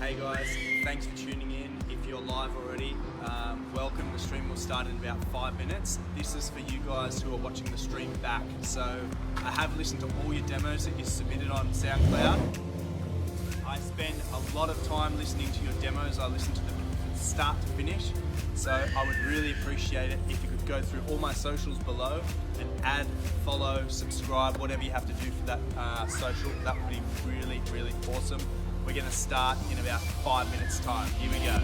Hey guys, thanks for tuning in. If you're live already, welcome. The stream will start in about 5 minutes. This is for you guys who are watching the stream back. So I have listened to all your demos that you submitted on SoundCloud. I spend a lot of time listening to your demos. I listen to them from start to finish. So I would really appreciate it if you could go through all my socials below and add, follow, subscribe, whatever you have to do for that social. That would be really, really awesome. We're going to start in about 5 minutes time. Here we go.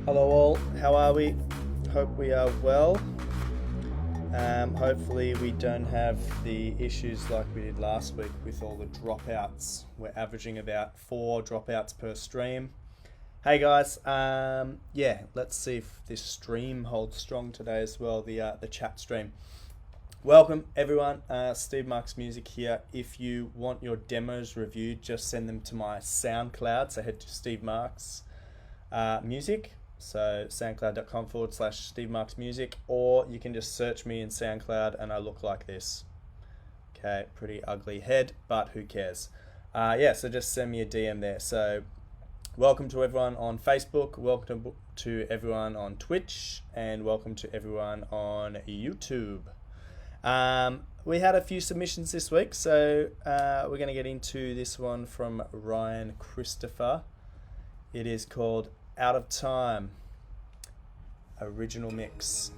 Hello all, how are we? Hope we are well. Hopefully we don't have the issues like we did last week with all the dropouts. We're averaging about 4 dropouts per stream. Hey guys, let's see if this stream holds strong today as well, the chat stream. Welcome everyone, Steve Marks Music here. If you want your demos reviewed, just send them to my SoundCloud, so head to Steve Marks Music. So soundcloud.com/Steve Marks Music, or you can just search me in SoundCloud and I look like this. Okay, pretty ugly head, but who cares? So just send me a DM there. So welcome to everyone on Facebook, welcome to everyone on Twitch, and welcome to everyone on YouTube. We had a few submissions this week, so we're going to get into this one from Ryan Christopher. It is called Out of Time, original mix.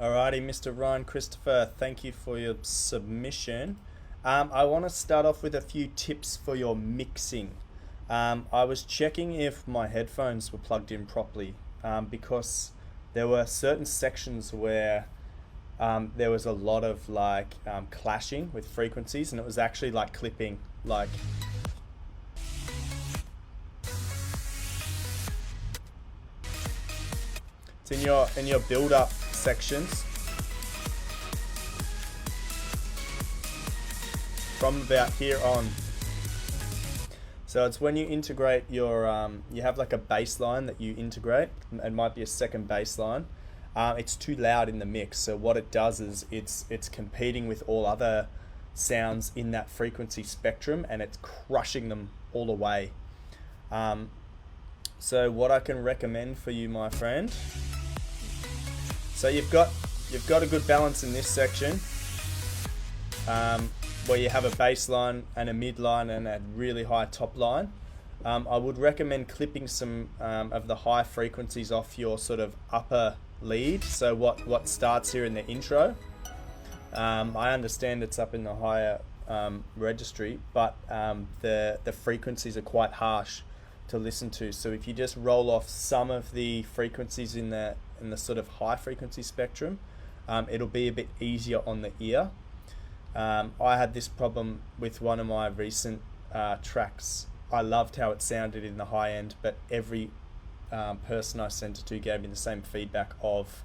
Alrighty, Mr. Ryan Christopher, thank you for your submission. I want to start off with a few tips for your mixing. I was checking if my headphones were plugged in properly because there were certain sections where there was a lot of clashing with frequencies, and it was actually like clipping it's in your build-up sections from about here on. So it's when you integrate your you have like a bass line that you integrate. It might be a second bass line. It's too loud in the mix, so what it does is it's competing with all other sounds in that frequency spectrum, and it's crushing them all away. So what I can recommend for you, my friend, So you've got a good balance in this section, where you have a bass line and a mid line and a really high top line. I would recommend clipping some of the high frequencies off your sort of upper lead. So what starts here in the intro. I understand it's up in the higher registry, but the frequencies are quite harsh to listen to. So if you just roll off some of the frequencies in the sort of high frequency spectrum, it'll be a bit easier on the ear. I had this problem with one of my recent tracks. I loved how it sounded in the high end, but every person I sent it to gave me the same feedback of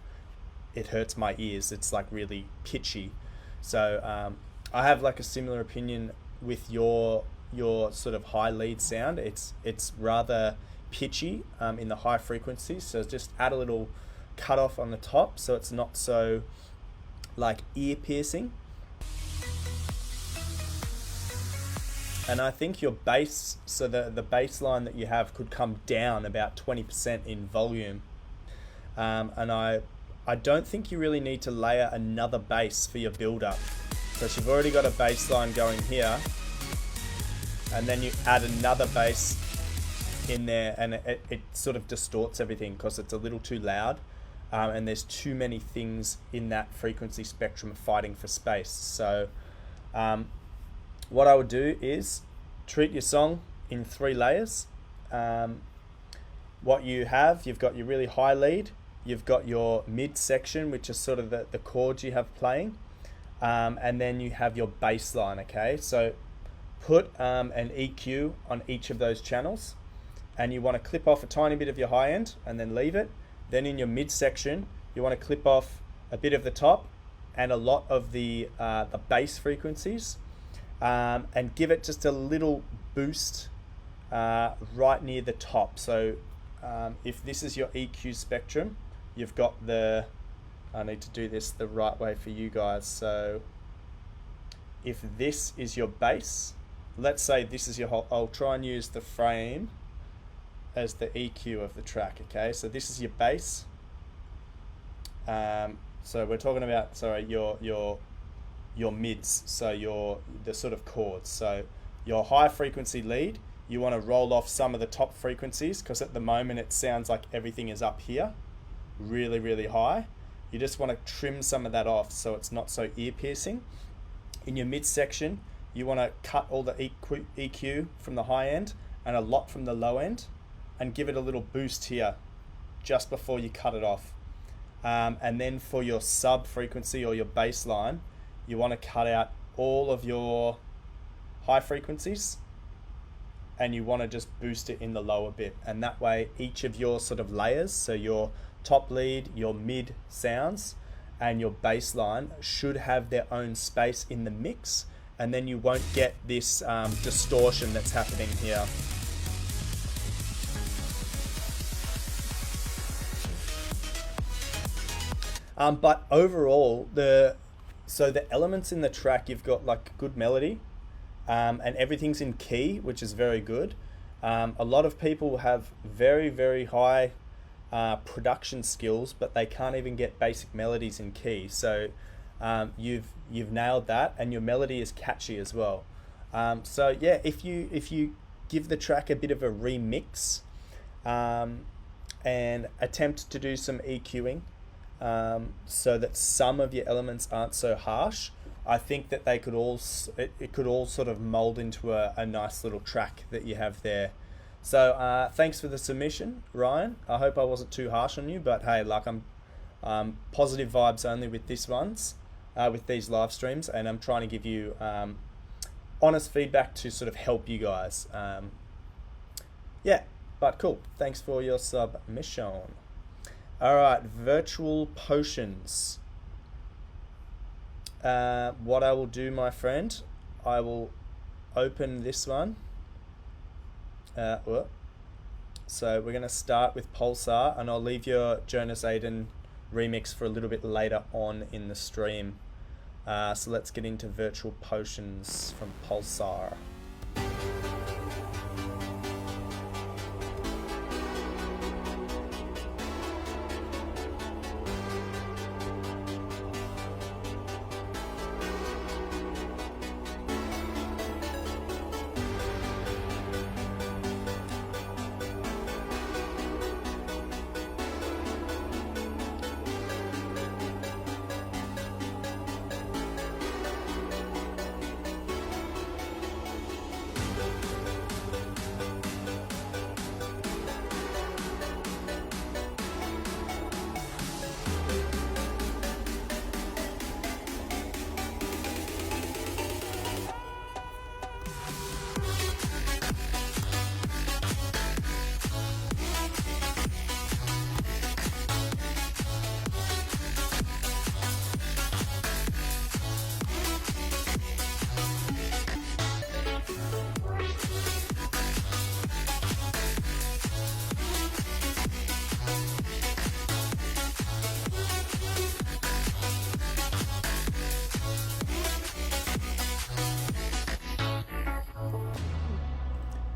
it hurts my ears. It's like really pitchy. So I have like a similar opinion with your sort of high lead sound. It's rather pitchy in the high frequencies. So just add a little cut off on the top so it's not so like ear piercing. And I think your bass, so the bass line that you have could come down about 20% in volume. And I don't think you really need to layer another bass for your build-up. So you've already got a bass line going here, and then you add another bass in there, and it sort of distorts everything because it's a little too loud, and there's too many things in that frequency spectrum fighting for space. So what I would do is treat your song in 3 layers. What you've got your really high lead, you've got your mid section, which is sort of the chords you have playing, and then you have your bass line, okay? So put an EQ on each of those channels, and you want to clip off a tiny bit of your high end and then leave it. Then in your mid section, you want to clip off a bit of the top and a lot of the bass frequencies, and give it just a little boost right near the top. So if this is your EQ spectrum, you've got I need to do this the right way for you guys. So if this is your bass, let's say this is your whole, I'll try and use the frame as the EQ of the track, okay? So this is your bass. So we're talking about, sorry, your mids, so the sort of chords. So your high frequency lead, you want to roll off some of the top frequencies, because at the moment it sounds like everything is up here really, really high. You just want to trim some of that off so it's not so ear piercing. In your mid section, you want to cut all the EQ from the high end and a lot from the low end, and give it a little boost here just before you cut it off. And then for your sub frequency or your bass line, you want to cut out all of your high frequencies, and you want to just boost it in the lower bit. And that way each of your sort of layers, so your top lead, your mid sounds, and your bass line should have their own space in the mix, and then you won't get this distortion that's happening here. But overall, the elements in the track, you've got like good melody, and everything's in key, which is very good. A lot of people have very, very high production skills, but they can't even get basic melodies in key. So you've nailed that, and your melody is catchy as well. So yeah, if you give the track a bit of a remix, and attempt to do some EQing, so that some of your elements aren't so harsh, I think that it could all sort of mold into a nice little track that you have there. So thanks for the submission, Ryan. I hope I wasn't too harsh on you, but hey, like I'm positive vibes only with these live streams, and I'm trying to give you honest feedback to sort of help you guys. Yeah, but cool. Thanks for your submission. All right, virtual potions. What I will do, my friend, I will open this one. So we're going to start with Pulsar, and I'll leave your Jonas Aiden remix for a little bit later on in the stream. So let's get into virtual potions from Pulsar.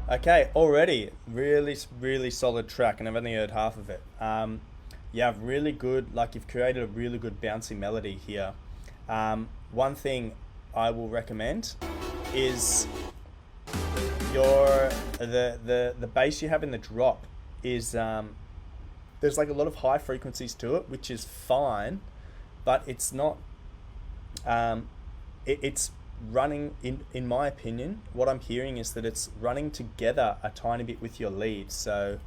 Okay, already really solid track, and I've only heard half of it. Yeah, really good. Like you've created a really good bouncy melody here. One thing I will recommend is the bass you have in the drop is there's like a lot of high frequencies to it, which is fine, but it's not. It's running in my opinion. What I'm hearing is that it's running together a tiny bit with your lead. So.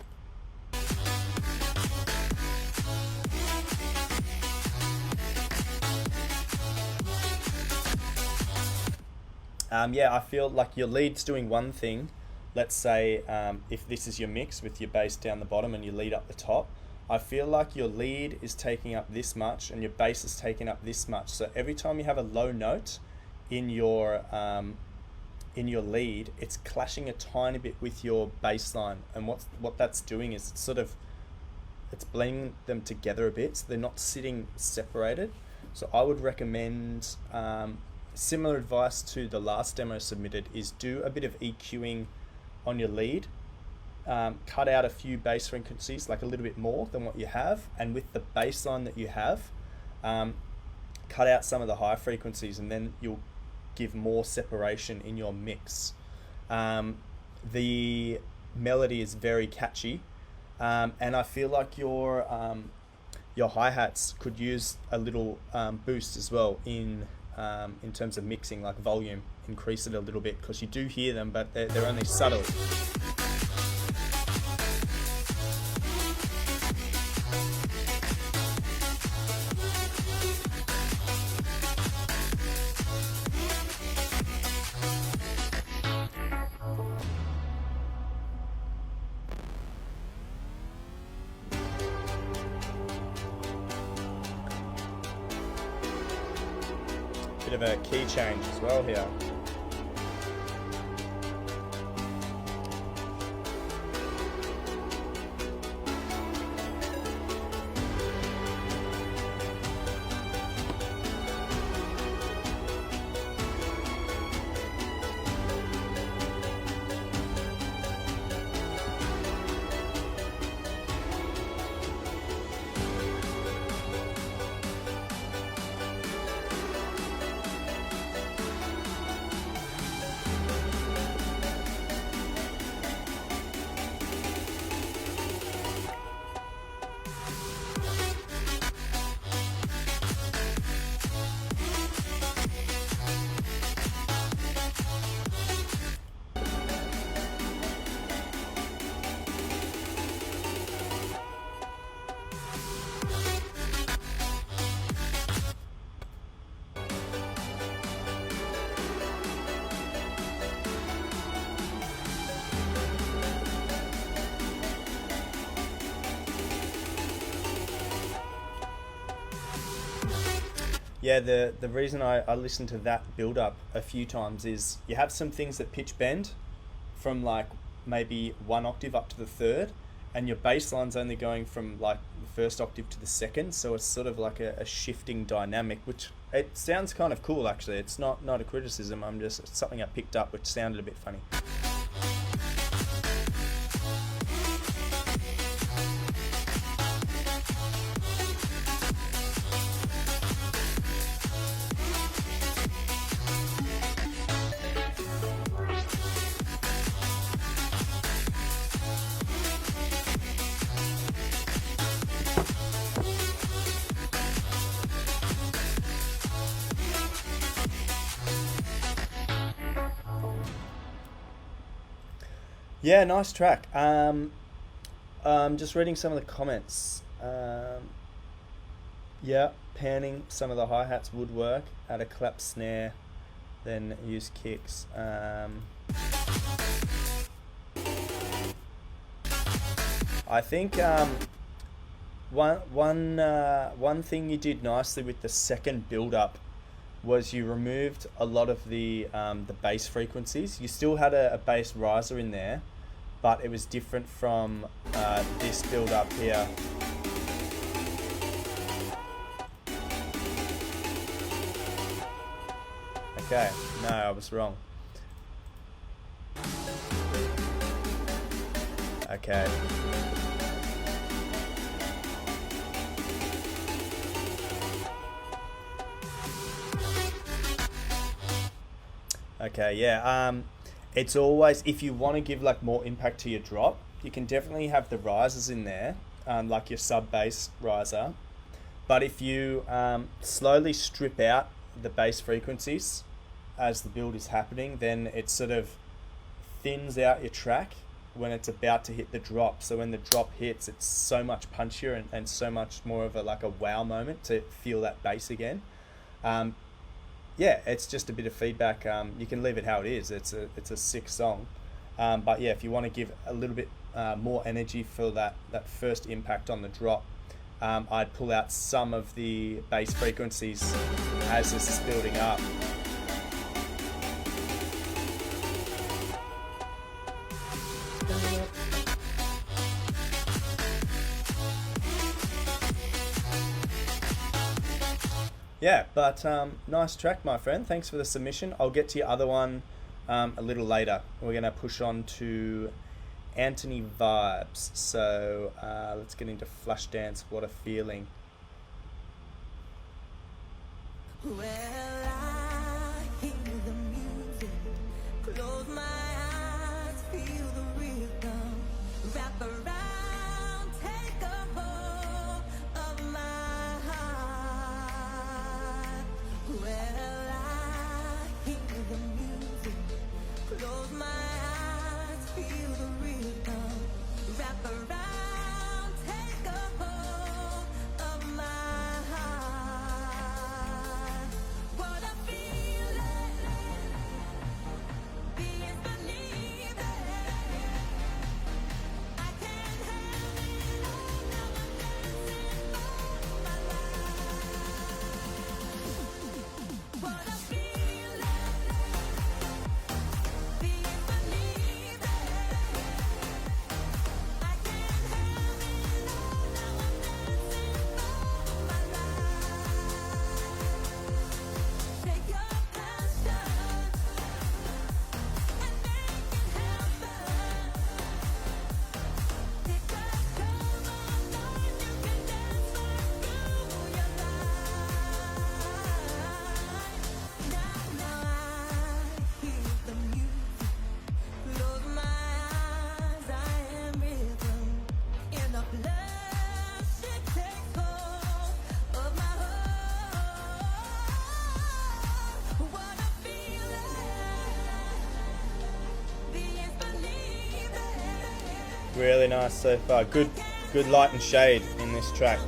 Yeah, I feel like your lead's doing one thing. Let's say if this is your mix with your bass down the bottom and your lead up the top, I feel like your lead is taking up this much and your bass is taking up this much. So every time you have a low note in your lead, it's clashing a tiny bit with your bass line. And what that's doing is it's blending them together a bit, so they're not sitting separated. So I would recommend similar advice to the last demo submitted is do a bit of EQing on your lead. Cut out a few bass frequencies, like a little bit more than what you have, and with the bass line that you have, cut out some of the high frequencies, and then you'll give more separation in your mix. The melody is very catchy, and I feel like your hi-hats could use a little boost as well in terms of mixing, like volume. Increase it a little bit because you do hear them, but they're only subtle. Bit of a key change as well here. Yeah, the reason I listened to that build up a few times is you have some things that pitch bend from like maybe one octave up to the third, and your bass line's only going from like the first octave to the second, so it's sort of like a shifting dynamic, which it sounds kind of cool actually. It's not a criticism, it's something I picked up which sounded a bit funny. Yeah, nice track. Just reading some of the comments. Yeah, panning some of the hi-hats would work. Add a clap snare, then use kicks. I think one thing you did nicely with the second build-up was you removed a lot of the bass frequencies. You still had a bass riser in there, but it was different from this build up here. Okay, no, I was wrong. Okay. Okay, yeah. It's always, if you want to give like more impact to your drop, you can definitely have the risers in there, like your sub bass riser. But if you slowly strip out the bass frequencies as the build is happening, then it sort of thins out your track when it's about to hit the drop. So when the drop hits, it's so much punchier and so much more of a like a wow moment to feel that bass again. Yeah, it's just a bit of feedback. You can leave it how it is. It's a sick song. But yeah, if you want to give a little bit more energy for that first impact on the drop, I'd pull out some of the bass frequencies as this is building up. Yeah, but nice track, my friend. Thanks for the submission. I'll get to your other one a little later. We're going to push on to Anthony Vibes. So let's get into Flashdance, What a Feeling. Well, I hear the music, close my eyes, feel the rhythm, wrap around, take a hold of my heart. Well, I hear the music, close my eyes, feel the rhythm, wrap around, take a hold of my heart. What a feeling, being beneath it. I can't help it, now I'm dancing all my life. What a feeling, being beneath it. I can't help it, now I'm dancing all my life. Take your passion and make it happen. Pick up, come on, Lord, you can dance right through your life. Now I hear the music. Close my eyes, I am rhythm. In a flash, it takes hold of my heart. What a feeling, being beneath it. Really nice so far. Good light and shade in this track.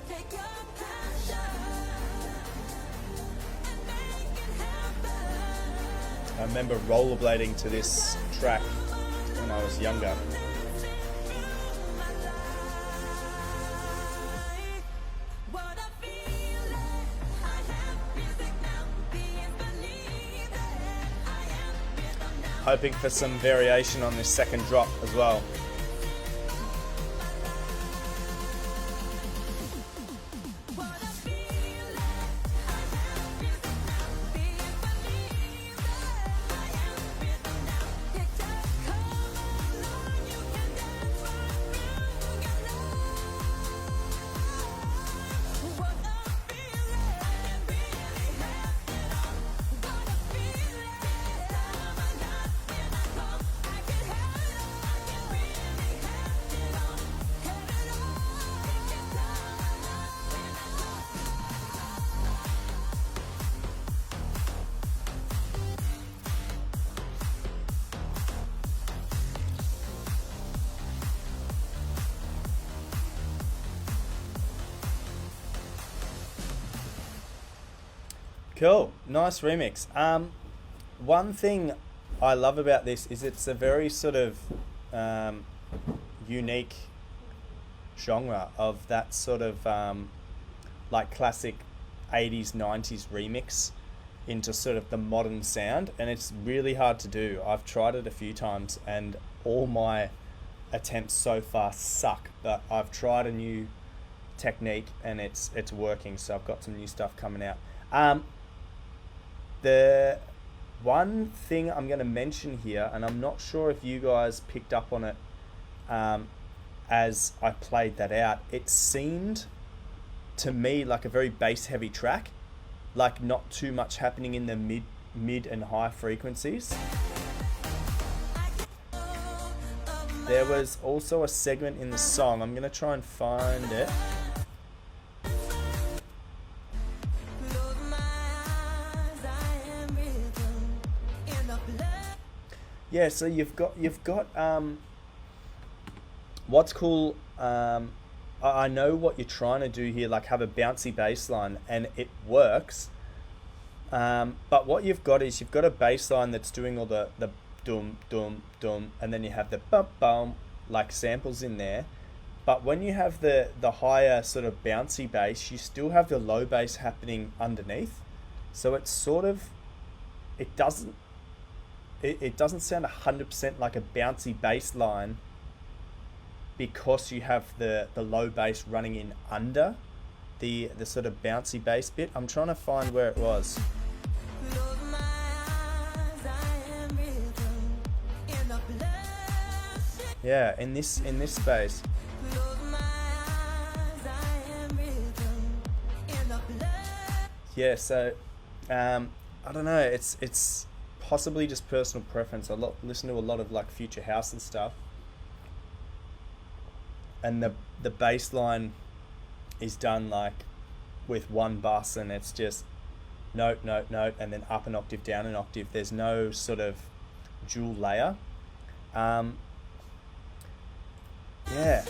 Take your passion and make it happen. I remember rollerblading to this track when I was younger. What a feeling, I have music now, being beneath it. I am rhythm now. Hoping for some variation on this second drop as well. What a feeling, I have music now, being beneath it. I am rhythm now. Tick-tock, come on, Lord, you can dance right through your life. What a feeling, really has it all. What a feeling, time I got when I come. I can have it all, I can really have it all. Have it all, it's just time I got when I come. Cool, nice remix. One thing I love about this is it's a very sort of unique genre of that sort of like classic 80s 90s remix into sort of the modern sound, and it's really hard to do. I've tried it a few times and all my attempts so far suck, but I've tried a new technique and it's working, so I've got some new stuff coming out. The one thing I'm going to mention here, and I'm not sure if you guys picked up on it as I played that out, it seemed to me like a very bass heavy track, like not too much happening in the mid and high frequencies. There was also a segment in the song, I'm going to try and find it. Yeah, so you've got what's cool. I know what you're trying to do here, like have a bouncy bass line, and it works. But what you've got is you've got a bass line that's doing all the dum dum dum, and then you have the bum bum like samples in there. But when you have the higher sort of bouncy bass, you still have the low bass happening underneath. So it's sort of, it doesn't sound 100% like a bouncy bass line, because you have the low bass running in under the sort of bouncy bass bit. I'm trying to find where it was. Yeah, in this space. Yeah, so I don't know, it's possibly just personal preference. I listen to a lot of like future house and stuff, and the bass line is done like with one bus, and it's just note note note and then up an octave, down an octave. There's no sort of dual layer. Yeah.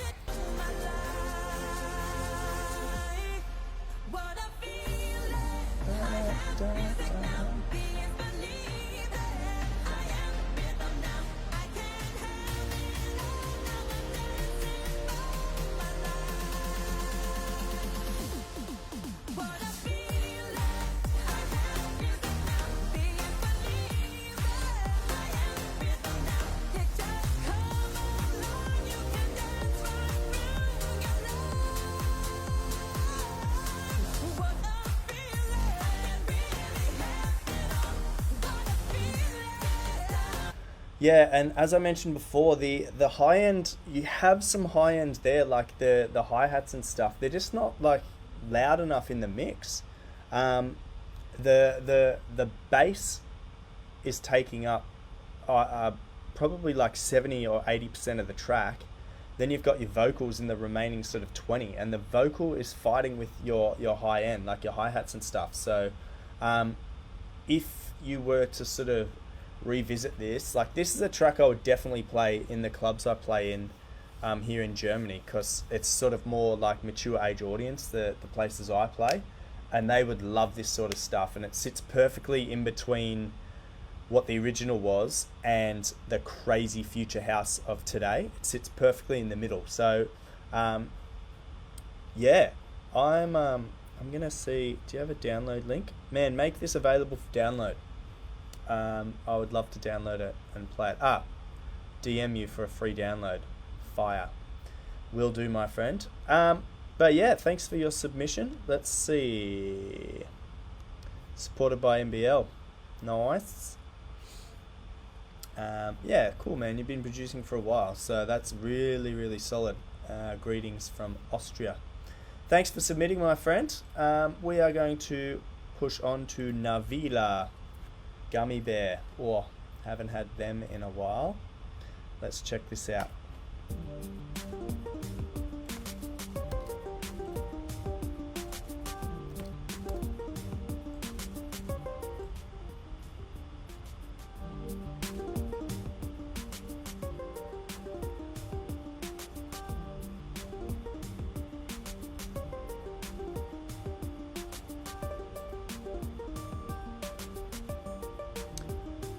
Yeah, and as I mentioned before, the high end, you have some high end there, like the hi-hats and stuff. They're just not like loud enough in the mix. The bass is taking up probably like 70 or 80% of the track. Then you've got your vocals in the remaining sort of 20, and the vocal is fighting with your high end, like your hi-hats and stuff. So if you were to sort of revisit this, like this is a track I would definitely play in the clubs I play in here in Germany, because it's sort of more like mature age audience, the places I play, and they would love this sort of stuff, and it sits perfectly in between what the original was and the crazy future house of today. It sits perfectly in the middle. So yeah, I'm gonna see, do you have a download link? Man, make this available for download. I would love to download it and play it. DM you for a free download. Fire. Will do, my friend. But yeah, thanks for your submission. Let's see. Supported by MBL. Nice. Yeah, cool, man. You've been producing for a while, so that's really, really solid. Greetings from Austria. Thanks for submitting, my friend. We are going to push on to Navila. Gummy Bear. Oh, haven't had them in a while. Let's check this out.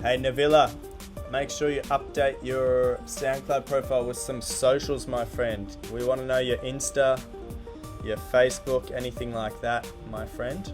Hey Navila, make sure you update your SoundCloud profile with some socials, my friend. We want to know your Insta, your Facebook, anything like that, my friend.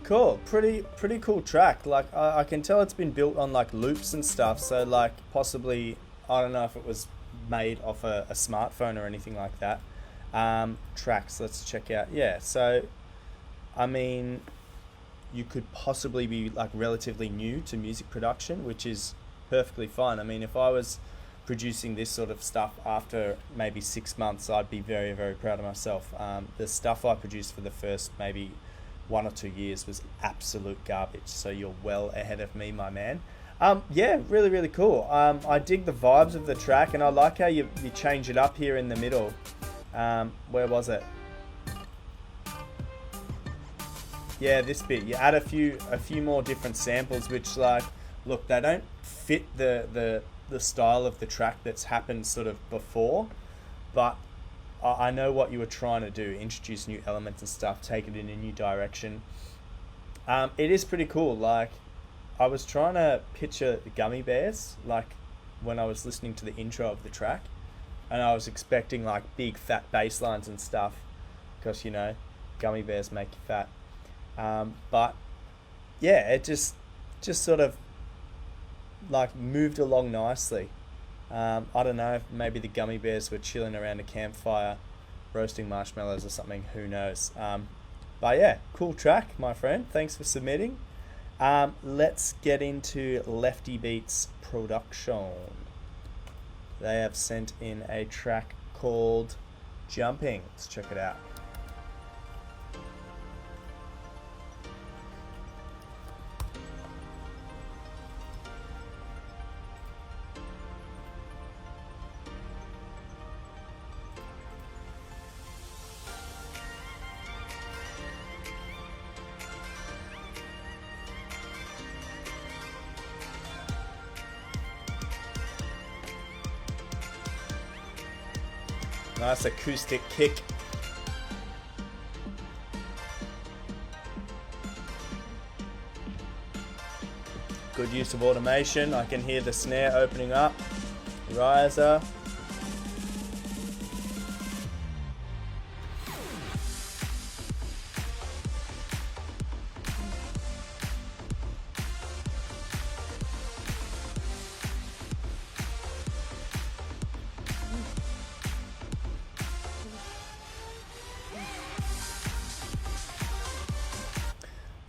Cool, pretty cool track. Like I can tell it's been built on like loops and stuff. So like possibly I don't know if it was made off a smartphone or anything like that. Tracks, let's check out. Yeah, so I mean, you could possibly be like relatively new to music production, which is perfectly fine. I mean, if I was producing this sort of stuff after maybe 6 months, I'd be very, very proud of myself. The stuff I produced for the first maybe 1 or 2 years was absolute garbage. So you're well ahead of me, my man. Yeah, really, really cool. I dig the vibes of the track, and I like how you change it up here in the middle. Where was it? Yeah, this bit. You add a few more different samples, which like, look, they don't fit the style of the track that's happened sort of before, but I know what you were trying to do, introduce new elements and stuff, take it in a new direction. It is pretty cool. Like, I was trying to picture the gummy bears, like when I was listening to the intro of the track, and I was expecting like big fat bass lines and stuff, because, you know, gummy bears make you fat. But yeah, it just sort of like moved along nicely. I don't know, maybe the gummy bears were chilling around a campfire roasting marshmallows or something, who knows. But yeah, cool track, my friend, thanks for submitting. Let's get into Lefty Beats production. They have sent in a track called Jumping. Let's check it out. Nice acoustic kick. Good use of automation. I can hear the snare opening up. Riser.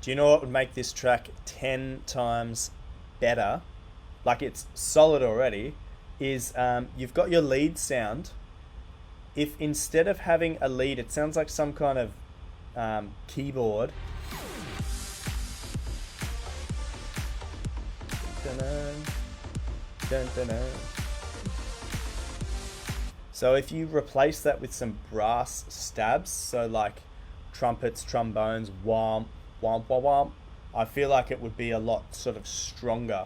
Do you know what would make this track 10 times better? Like, it's solid already. Is you've got your lead sound. If instead of having a lead, it sounds like some kind of keyboard. So if you replace that with some brass stabs, so like trumpets, trombones, womp, womp, womp, womp, I feel like it would be a lot sort of stronger.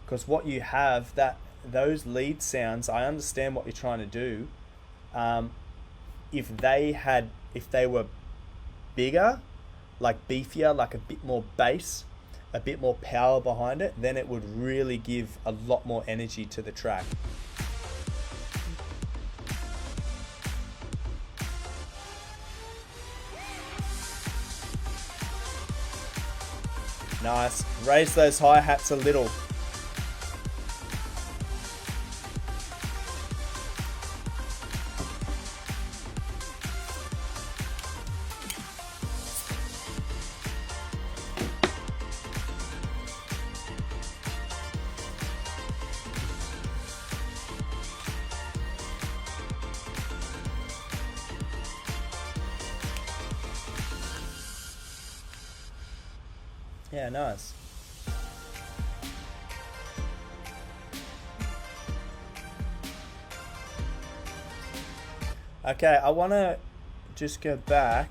Because what you have, those lead sounds, I understand what you're trying to do. If they were bigger, like beefier, like a bit more bass, a bit more power behind it, then it would really give a lot more energy to the track. Nice. Raise those hi-hats a little. Yeah, nice. Okay, I want to just go back.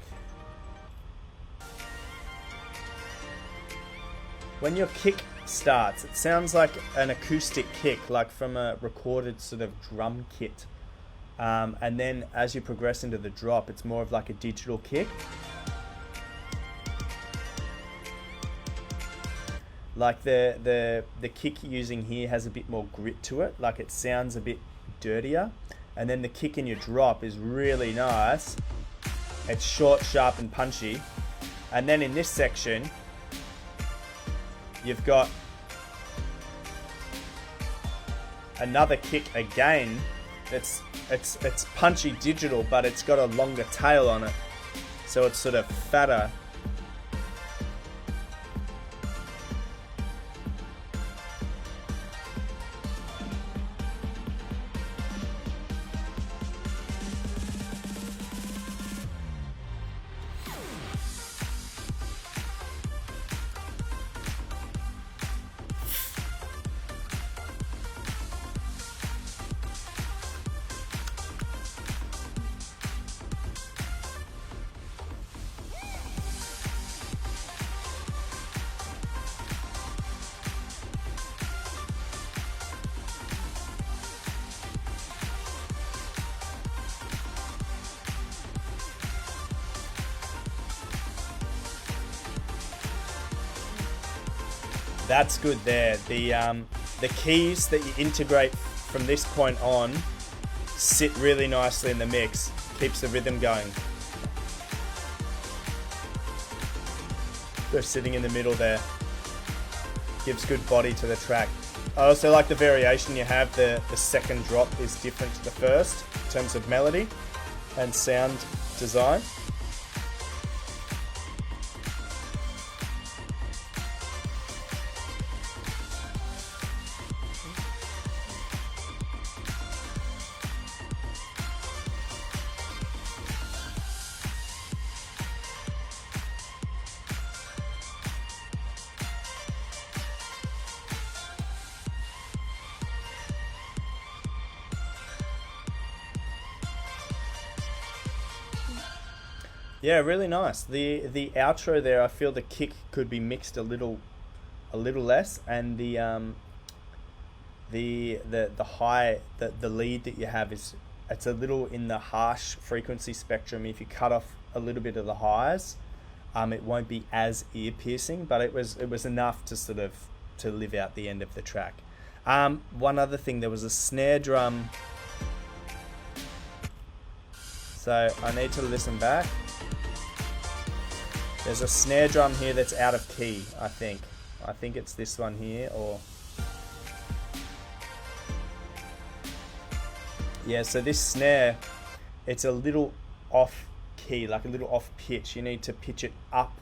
When your kick starts, it sounds like an acoustic kick, like from a recorded sort of drum kit. And then as you progress into the drop, it's more of like a digital kick. Like the kick you're using here has a bit more grit to it, like it sounds a bit dirtier. And then the kick in your drop is really nice. It's short, sharp and punchy. And then in this section, you've got another kick again. It's punchy digital, but it's got a longer tail on it, so it's sort of fatter. That's good there. The keys that you integrate from this point on sit really nicely in the mix. Keeps the rhythm going. They're sitting in the middle there. Gives good body to the track. I also like the variation you have. The second drop is different to the first in terms of melody and sound design. Yeah, really nice. The outro there, I feel the kick could be mixed a little less, and the high, the lead that you have it's a little in the harsh frequency spectrum. If you cut off a little bit of the highs, it won't be as ear piercing, but it was enough to sort of to live out the end of the track. One other thing, there was a snare drum, so I need to listen back. There's a snare drum here that's out of key, I think. I think it's this one here, or... Yeah, so this snare, it's a little off key, like a little off pitch. You need to pitch it up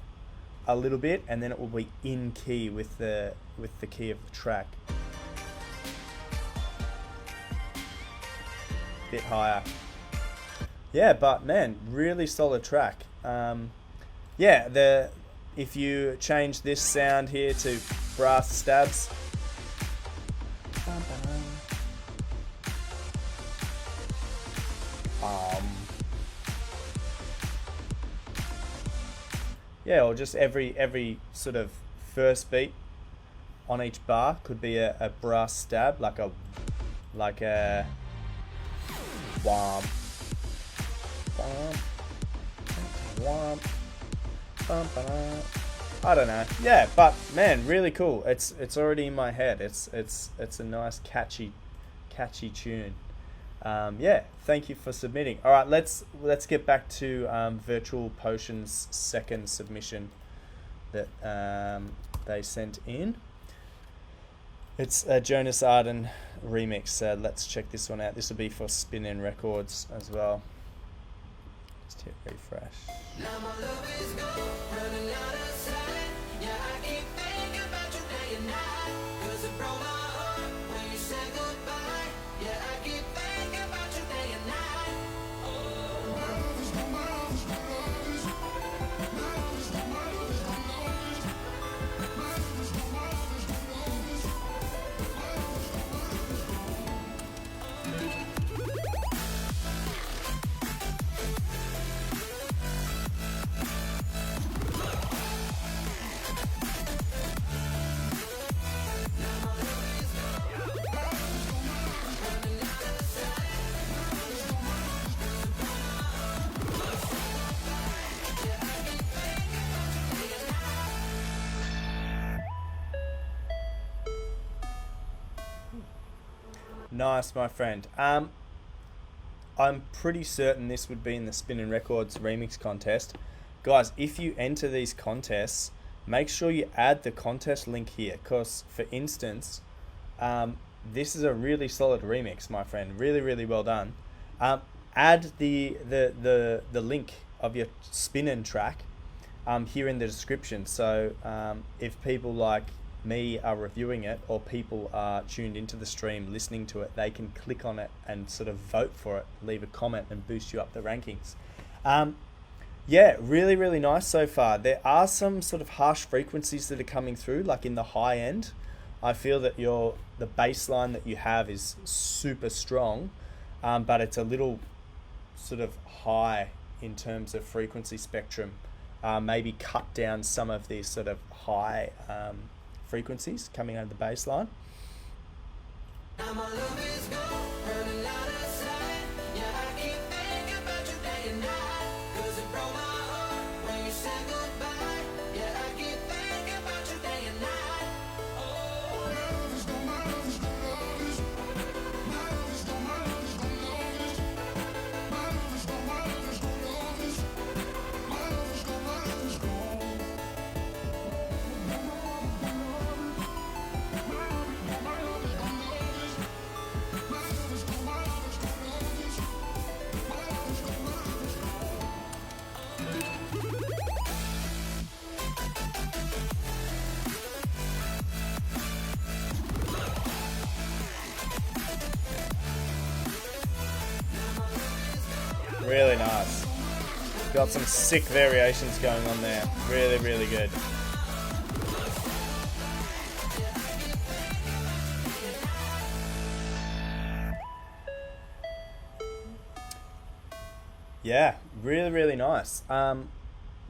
a little bit, and then it will be in key with the key of the track. Bit higher. Yeah, but man, really solid track. Yeah, if you change this sound here to brass stabs, yeah, or just every sort of first beat on each bar could be a brass stab, like a whomp, whomp, whomp. I don't know. Yeah, but man, really cool. It's already in my head. It's a nice catchy tune. Yeah, thank you for submitting. All right, let's get back to Virtual Potion's second submission that they sent in. It's a Jonas Arden remix. Let's check this one out. This will be for Spin-In Records as well. Just hit refresh. Now my love is gone, running out of sight. Yeah, I keep thinking about you day and night. 'Cause it broke my heart when you said goodbye. Yeah, I keep thinking about you day and night. Nice, my friend. I'm pretty certain this would be in the Spin-In Records remix contest. Guys, if you enter these contests, make sure you add the contest link here, because for instance, this is a really solid remix, my friend. Really, really well done. Add the link of your spin-in track here in the description. So if people like me are reviewing it, or people are tuned into the stream listening to it, they can click on it and sort of vote for it, leave a comment, and boost you up the rankings. Yeah, really, really nice so far. There are some sort of harsh frequencies that are coming through, like in the high end. I feel that the bass line that you have is super strong, but it's a little sort of high in terms of frequency spectrum. Maybe cut down some of these sort of high frequencies coming out of the bass line. Now my love is gone, running out of sight. Yeah, I keep thinking about you day and night. 'Cause it broke my heart when you said goodbye. Yeah, I keep thinking about you day and night. Oh, my love is gone, my love is gone, love is. My love is gone, my love is gone, love is. My love is gone, my love is gone, love is. My love is gone, my love is gone. Really nice. Got some sick variations going on there. Really, really good. Yeah, really, really nice.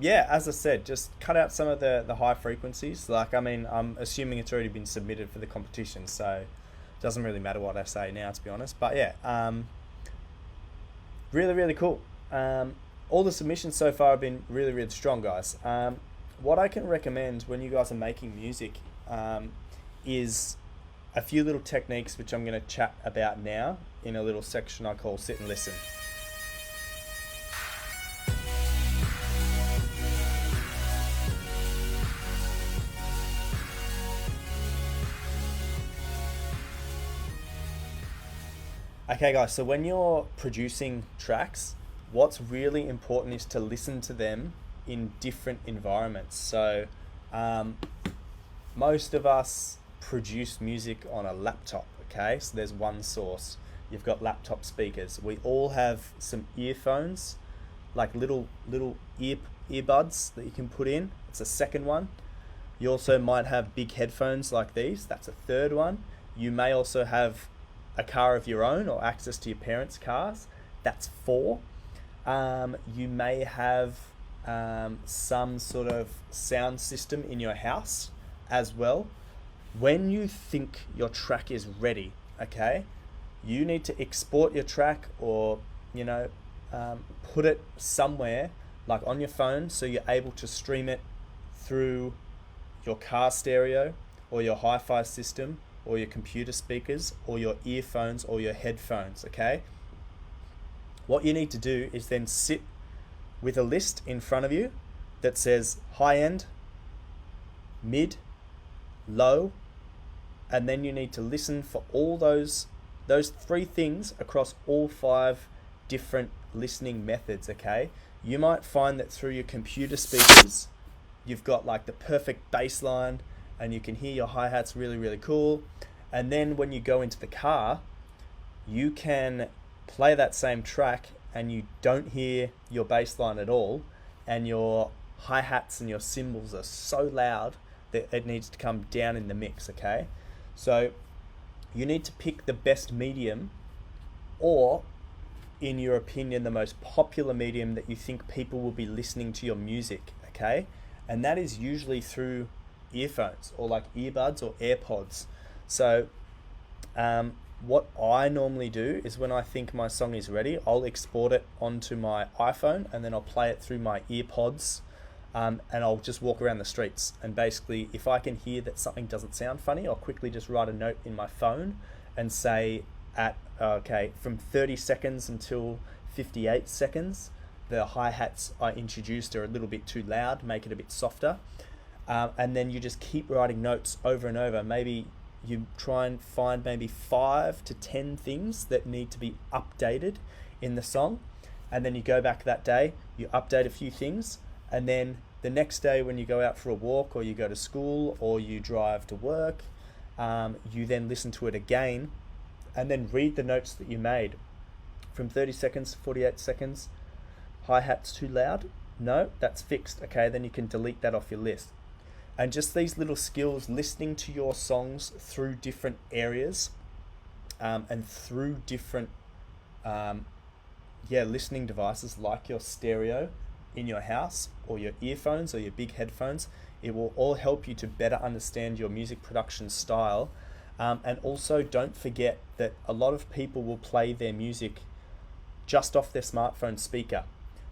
Yeah, as I said, just cut out some of the high frequencies. Like, I mean, I'm assuming it's already been submitted for the competition, so it doesn't really matter what I say now, to be honest. But yeah, really, really cool. All the submissions so far have been really, really strong, guys. What I can recommend when you guys are making music is a few little techniques which I'm going to chat about now in a little section I call Sit and Listen. Okay guys, so when you're producing tracks, what's really important is to listen to them in different environments. So most of us produce music on a laptop, okay? So there's one source. You've got laptop speakers. We all have some earphones, like little earbuds that you can put in. It's a second one. You also might have big headphones like these. That's a third one. You may also have a car of your own or access to your parents' cars. That's 4. You may have some sort of sound system in your house as well. When you think your track is ready, okay, you need to export your track, or put it somewhere like on your phone, so you're able to stream it through your car stereo or your hi-fi system or your computer speakers or your earphones or your headphones, okay? What you need to do is then sit with a list in front of you that says high end, mid, low, and then you need to listen for all those 3 things across all 5 different listening methods, okay? You might find that through your computer speakers, you've got like the perfect bass line and you can hear your hi-hats really, really cool. And then when you go into the car, you can play that same track and you don't hear your bass line at all, and your hi-hats and your cymbals are so loud that it needs to come down in the mix, okay? So you need to pick the best medium, or in your opinion, the most popular medium that you think people will be listening to your music, okay? And that is usually through earphones or like earbuds or AirPods. So what I normally do is when I think my song is ready, I'll export it onto my iPhone and then I'll play it through my earpods, and I'll just walk around the streets. And basically, if I can hear that something doesn't sound funny, I'll quickly just write a note in my phone and say from 30 seconds until 58 seconds, the hi-hats I introduced are a little bit too loud, make it a bit softer. and then you just keep writing notes over and over. Maybe you try and find maybe 5 to 10 things that need to be updated in the song, and then you go back that day, you update a few things, and then the next day when you go out for a walk, or you go to school, or you drive to work, you then listen to it again, and then read the notes that you made. From 30 seconds to 48 seconds, hi-hat's too loud? No, that's fixed. Okay, then you can delete that off your list. And just these little skills, listening to your songs through different areas, and through different listening devices like your stereo in your house, or your earphones, or your big headphones. It will all help you to better understand your music production style. And also, don't forget that a lot of people will play their music just off their smartphone speaker.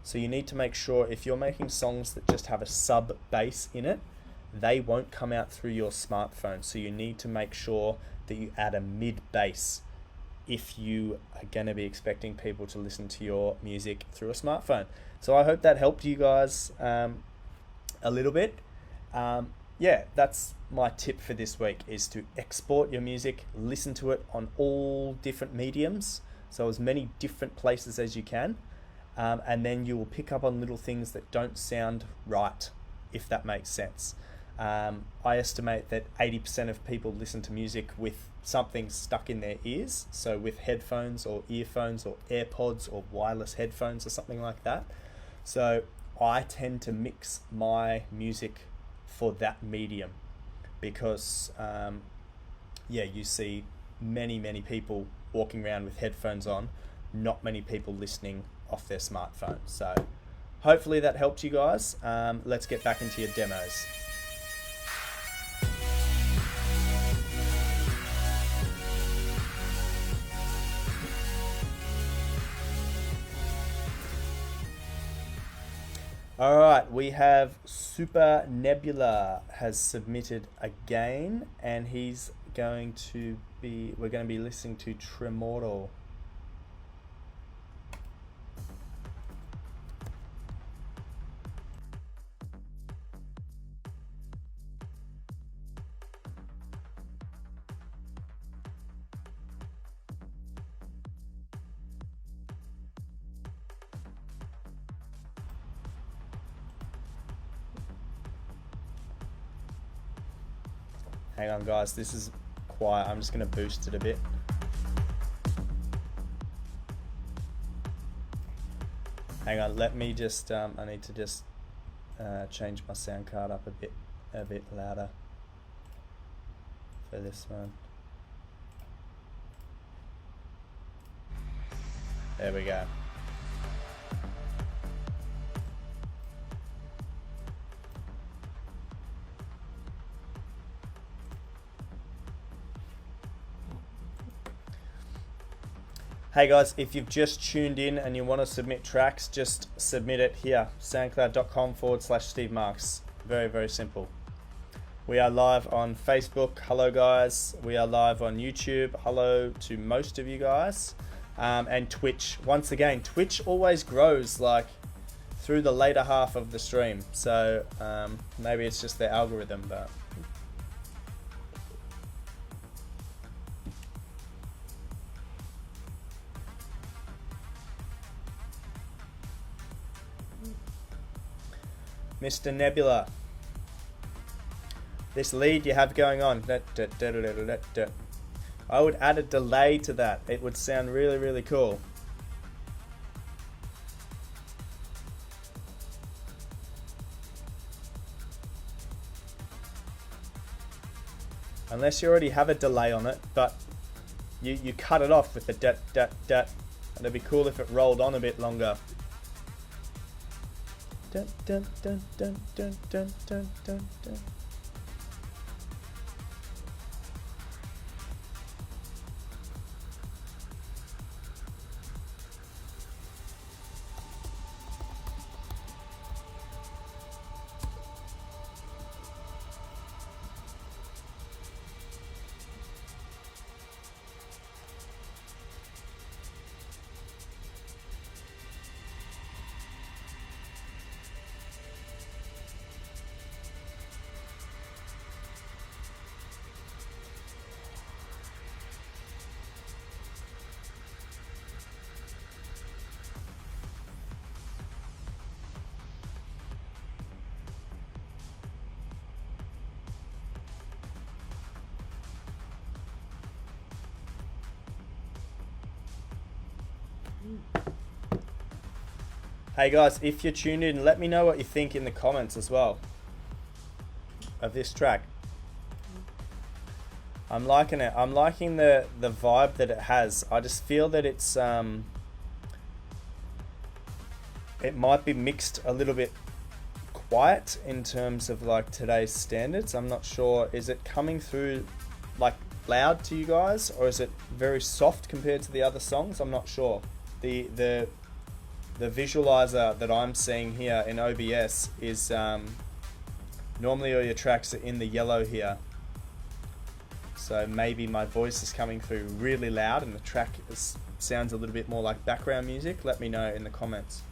So you need to make sure, if you're making songs that just have a sub bass in it, they won't come out through your smartphone. So you need to make sure that you add a mid bass if you are going to be expecting people to listen to your music through a smartphone. So I hope that helped you guys a little bit. That's my tip for this week, is to export your music, listen to it on all different mediums, so as many different places as you can, and then you will pick up on little things that don't sound right, if that makes sense. I estimate that 80% of people listen to music with something stuck in their ears, so with headphones or earphones or AirPods or wireless headphones or something like that. So I tend to mix my music for that medium, because you see many people walking around with headphones on, not many people listening off their smartphone. So hopefully that helped you guys. Let's get back into your demos. All right, we have Super Nebula has submitted again, and we're going to be listening to Tremolo. Hang on, guys, this is quiet. I'm just going to boost it a bit. Hang on, let me just, I need to just change my sound card up a bit louder for this one. There we go. Hey guys, if you've just tuned in and you want to submit tracks, just submit it here, soundcloud.com/Steve Marks. Very, very simple. We are live on Facebook. Hello guys. We are live on YouTube. Hello to most of you guys. And Twitch. Once again, Twitch always grows like through the later half of the stream. So maybe it's just the algorithm, but... Mr. Nebula, this lead you have going on, I would add a delay to that. It would sound really, really cool. Unless you already have a delay on it, but you cut it off with the dat. It'd be cool if it rolled on a bit longer. Dun, dun, dun, dun, dun, dun, dun, dun, dun. Hey guys, if you're tuned in, let me know what you think in the comments as well of this track. I'm liking it. I'm liking the vibe that it has. I just feel that it's it might be mixed a little bit quiet in terms of like today's standards. I'm not sure. Is it coming through like loud to you guys, or is it very soft compared to the other songs? I'm not sure. The visualizer that I'm seeing here in OBS is normally all your tracks are in the yellow here, so maybe my voice is coming through really loud and the track sounds a little bit more like background music. Let me know in the comments.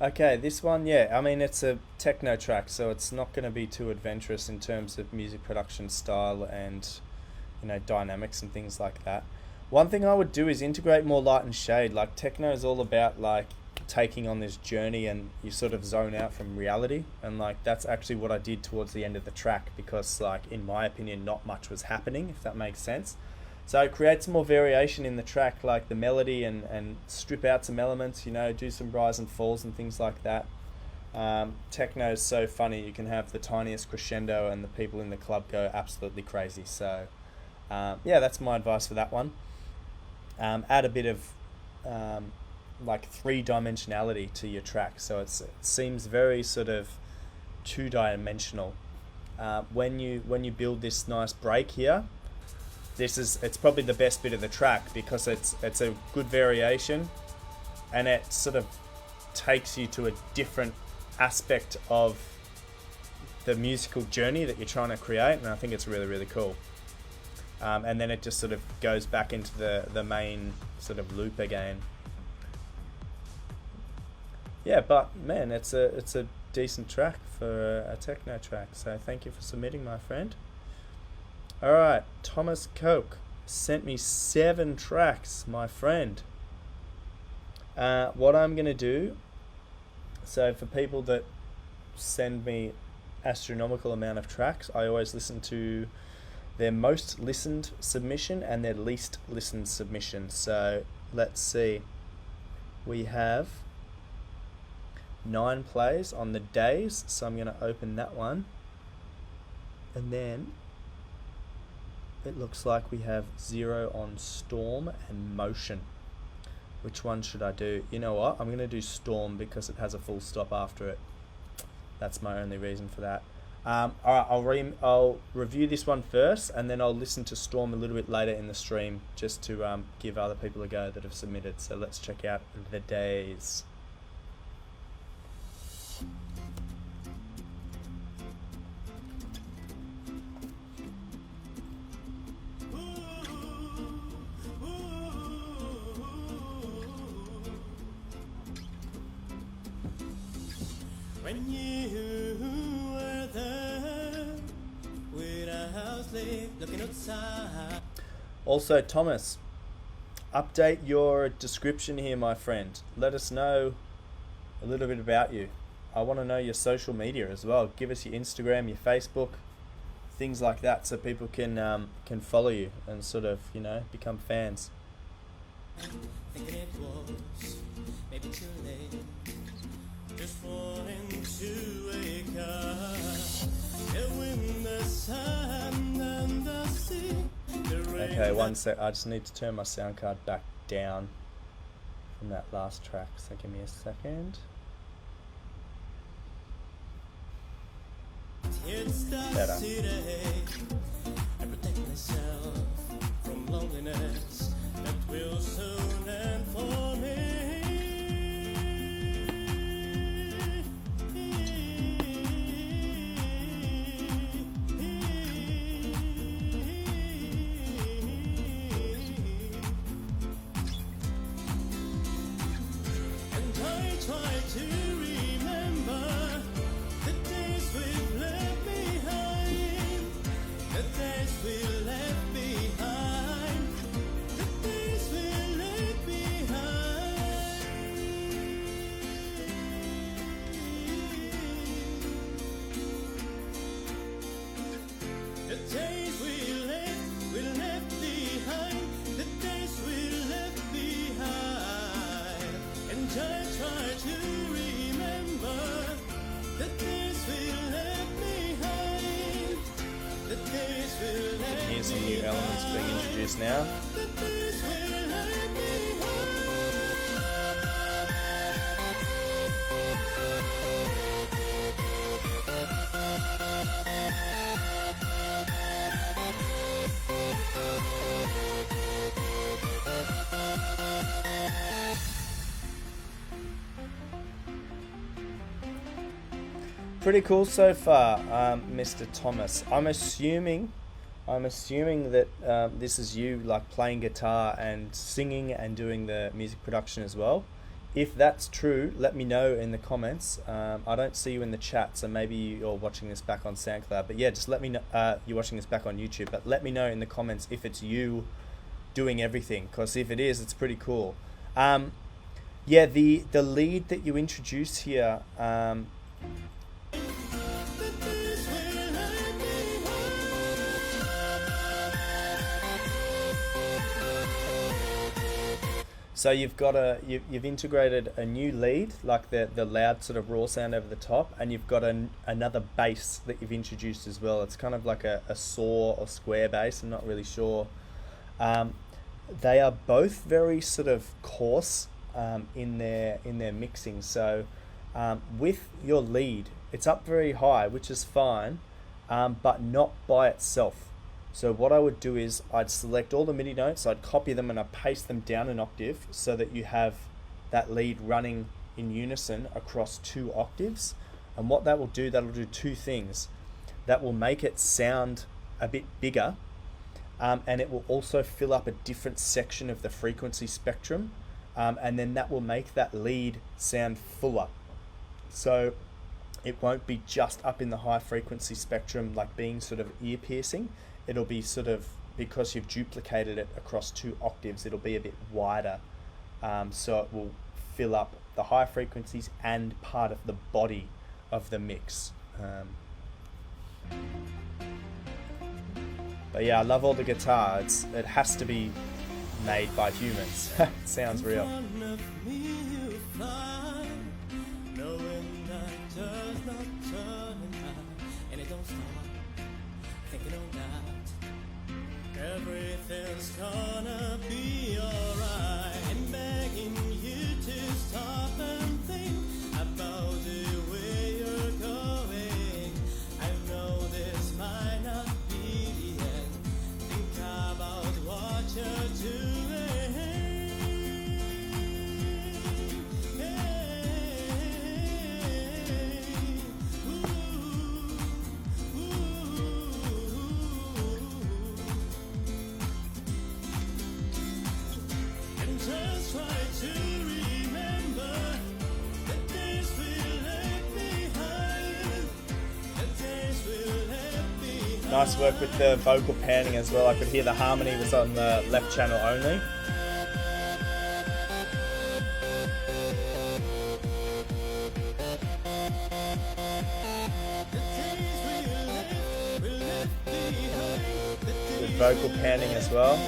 Okay, this one, yeah, I mean, it's a techno track, so it's not going to be too adventurous in terms of music production style and, you know, dynamics and things like that. One thing I would do is integrate more light and shade. Like, techno is all about, like, taking on this journey and you sort of zone out from reality. And, like, that's actually what I did towards the end of the track because, like, in my opinion, not much was happening, if that makes sense. So create some more variation in the track, like the melody, and strip out some elements, you know, do some rise and falls and things like that. Techno is so funny. You can have the tiniest crescendo and the people in the club go absolutely crazy. So yeah, that's my advice for that one. Add a bit of like three-dimensionality to your track, so it seems very sort of two-dimensional. When you build this nice break here, it's probably the best bit of the track because it's a good variation and it sort of takes you to a different aspect of the musical journey that you're trying to create, and I think it's really, really cool. And then it just sort of goes back into the main sort of loop again. Yeah, but man, it's a decent track for a techno track, so thank you for submitting, my friend. Alright, Thomas Coke sent me 7 tracks, my friend. What I'm going to do, so for people that send me astronomical amount of tracks, I always listen to their most listened submission and their least listened submission. So let's see. We have 9 plays on the days, so I'm going to open that one. And then it looks like we have 0 on Storm and Motion. Which one should I do? You know what? I'm going to do Storm because it has a full stop after it. That's my only reason for that. Alright, I'll review this one first, and then I'll listen to Storm a little bit later in the stream, just to give other people a go that have submitted. So let's check out the days. when you were there with a house lit looking outside. Also, Thomas, update your description here, my friend. Let us know a little bit about you. I want to know your social media as well. Give us your Instagram, your Facebook, things like that, so people can follow you and sort of, you know, become fans. Thinking it was maybe too late, just wanting to wake up. And when the sun and the sea, the rain. Okay, one sec. I just need to turn my sound card back down from that last track. So give me a second. It's the Better. city. I protect myself from loneliness that will soon end for me. And I try to remember the days we've left behind, the days we left behind, the days we left behind. The days we left behind, the days we left behind. And I try to remember the days we left behind, the days we left Here's some new elements being introduced now. the days we left behind. Pretty cool so far, Mr. Thomas. I'm assuming that this is you like playing guitar and singing and doing the music production as well. If that's true, let me know in the comments. I don't see you in the chat, so maybe you're watching this back on SoundCloud. But yeah, just let me know. You're watching this back on YouTube, but let me know in the comments if it's you doing everything. Because if it is, it's pretty cool. Yeah, the lead that you introduced here. So you've got you've integrated a new lead, like the loud sort of raw sound over the top, and you've got another bass that you've introduced as well. It's kind of like a saw or square bass. I'm not really sure. They are both very sort of coarse in their mixing. So with your lead, it's up very high, which is fine, but not by itself. So what I would do is I'd select all the MIDI notes, I'd copy them and I'd paste them down an octave so that you have that lead running in unison across 2 octaves. And what that will do, that'll do 2 things. That will make it sound a bit bigger, and it will also fill up a different section of the frequency spectrum, and then that will make that lead sound fuller. So it won't be just up in the high frequency spectrum like being sort of ear piercing. It'll be sort of, because you've duplicated it across 2 octaves, it'll be a bit wider. So it will fill up the high frequencies and part of the body of the mix. But yeah, I love all the guitar. It has to be made by humans. It sounds real. One of me you fly, knowing that does not turn and high, and it don't stop, thinking on that everything's gonna be alright, and begging you to stop and think about the way you're going. I know this might not be the end. Think about what you're doing. Nice work with the vocal panning as well. I could hear the harmony was on the left channel only. Good vocal panning as well.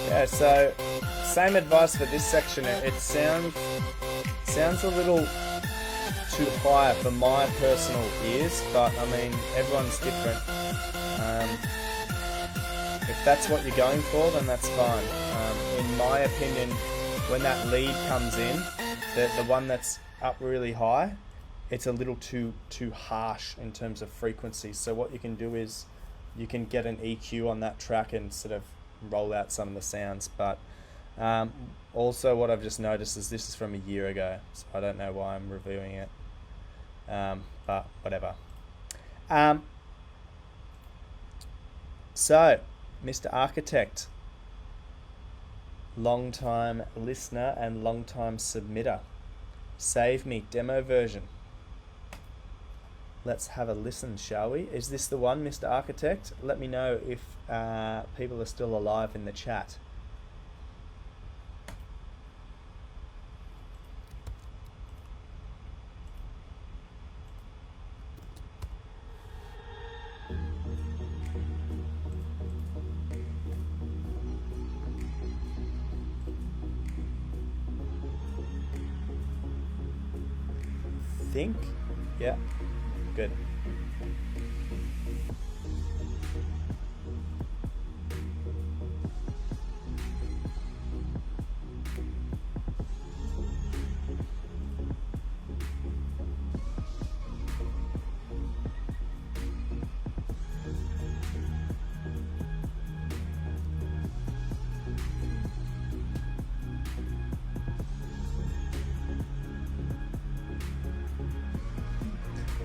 Yeah, so same advice for this section. It sounds a little too high for my personal ears, but I mean everyone's different. If that's what you're going for, then that's fine. In my opinion, when that lead comes in, the one that's up really high, it's a little too harsh in terms of frequency. So what you can do is you can get an EQ on that track and sort of roll out some of the sounds. But also what I've just noticed is this is from a year ago, so I don't know why I'm reviewing it, but whatever. So Mr. Architect, long time listener and long time submitter, save me demo version. Let's have a listen, shall we? Is this the one, Mr. Architect? Let me know if people are still alive in the chat. Think? Yeah. Good.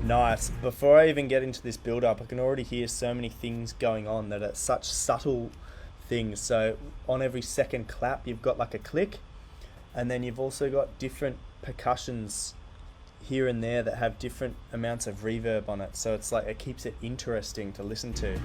Nice. Before I even get into this build up, I can already hear so many things going on that are such subtle things. So on every second clap, you've got like a click, and then you've also got different percussions here and there that have different amounts of reverb on it. So it's like it keeps it interesting to listen to.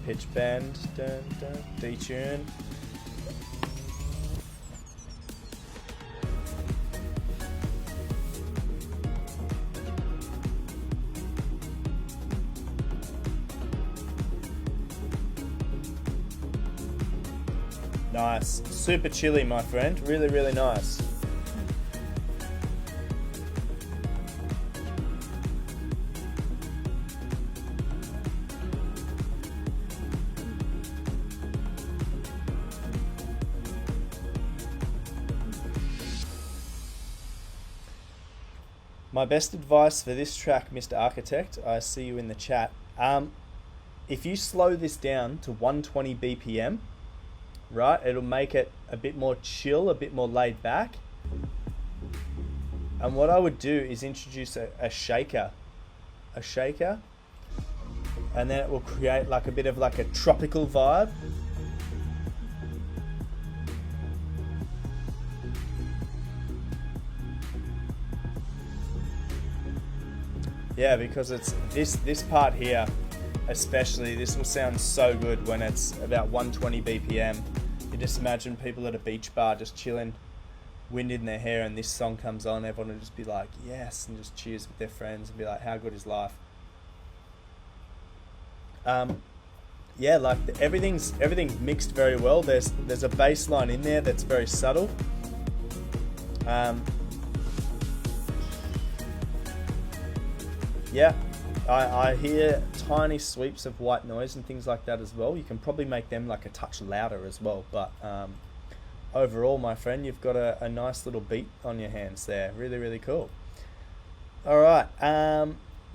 Pitch bend, dun, dun, detune. Nice. Super chilly, my friend. Really, really nice. My best advice for this track, Mr. Architect, I see you in the chat. If you slow this down to 120 BPM, right, it'll make it a bit more chill, a bit more laid back. And what I would do is introduce a shaker, and then it will create like a bit of like a tropical vibe. Yeah, because it's this part here, especially, this will sound so good when it's about 120 BPM. You just imagine people at a beach bar just chilling, wind in their hair, and this song comes on, everyone will just be like, yes, and just cheers with their friends and be like, how good is life? Yeah, like everything's mixed very well. There's a bass line in there that's very subtle. Yeah, I hear tiny sweeps of white noise and things like that as well. You can probably make them like a touch louder as well, but overall, my friend, you've got a nice little beat on your hands there. Really, really cool. All right.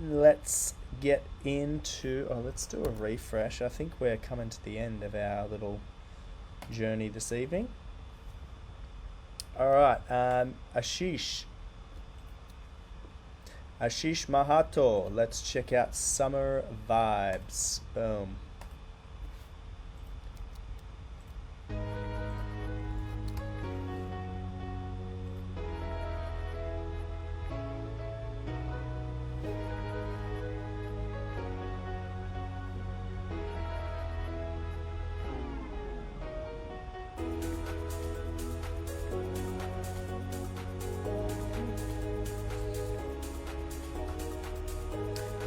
Let's get into. Oh, let's do a refresh. I think we're coming to the end of our little journey this evening. All right. Ashish Mahato. Let's check out Summer Vibes. Boom.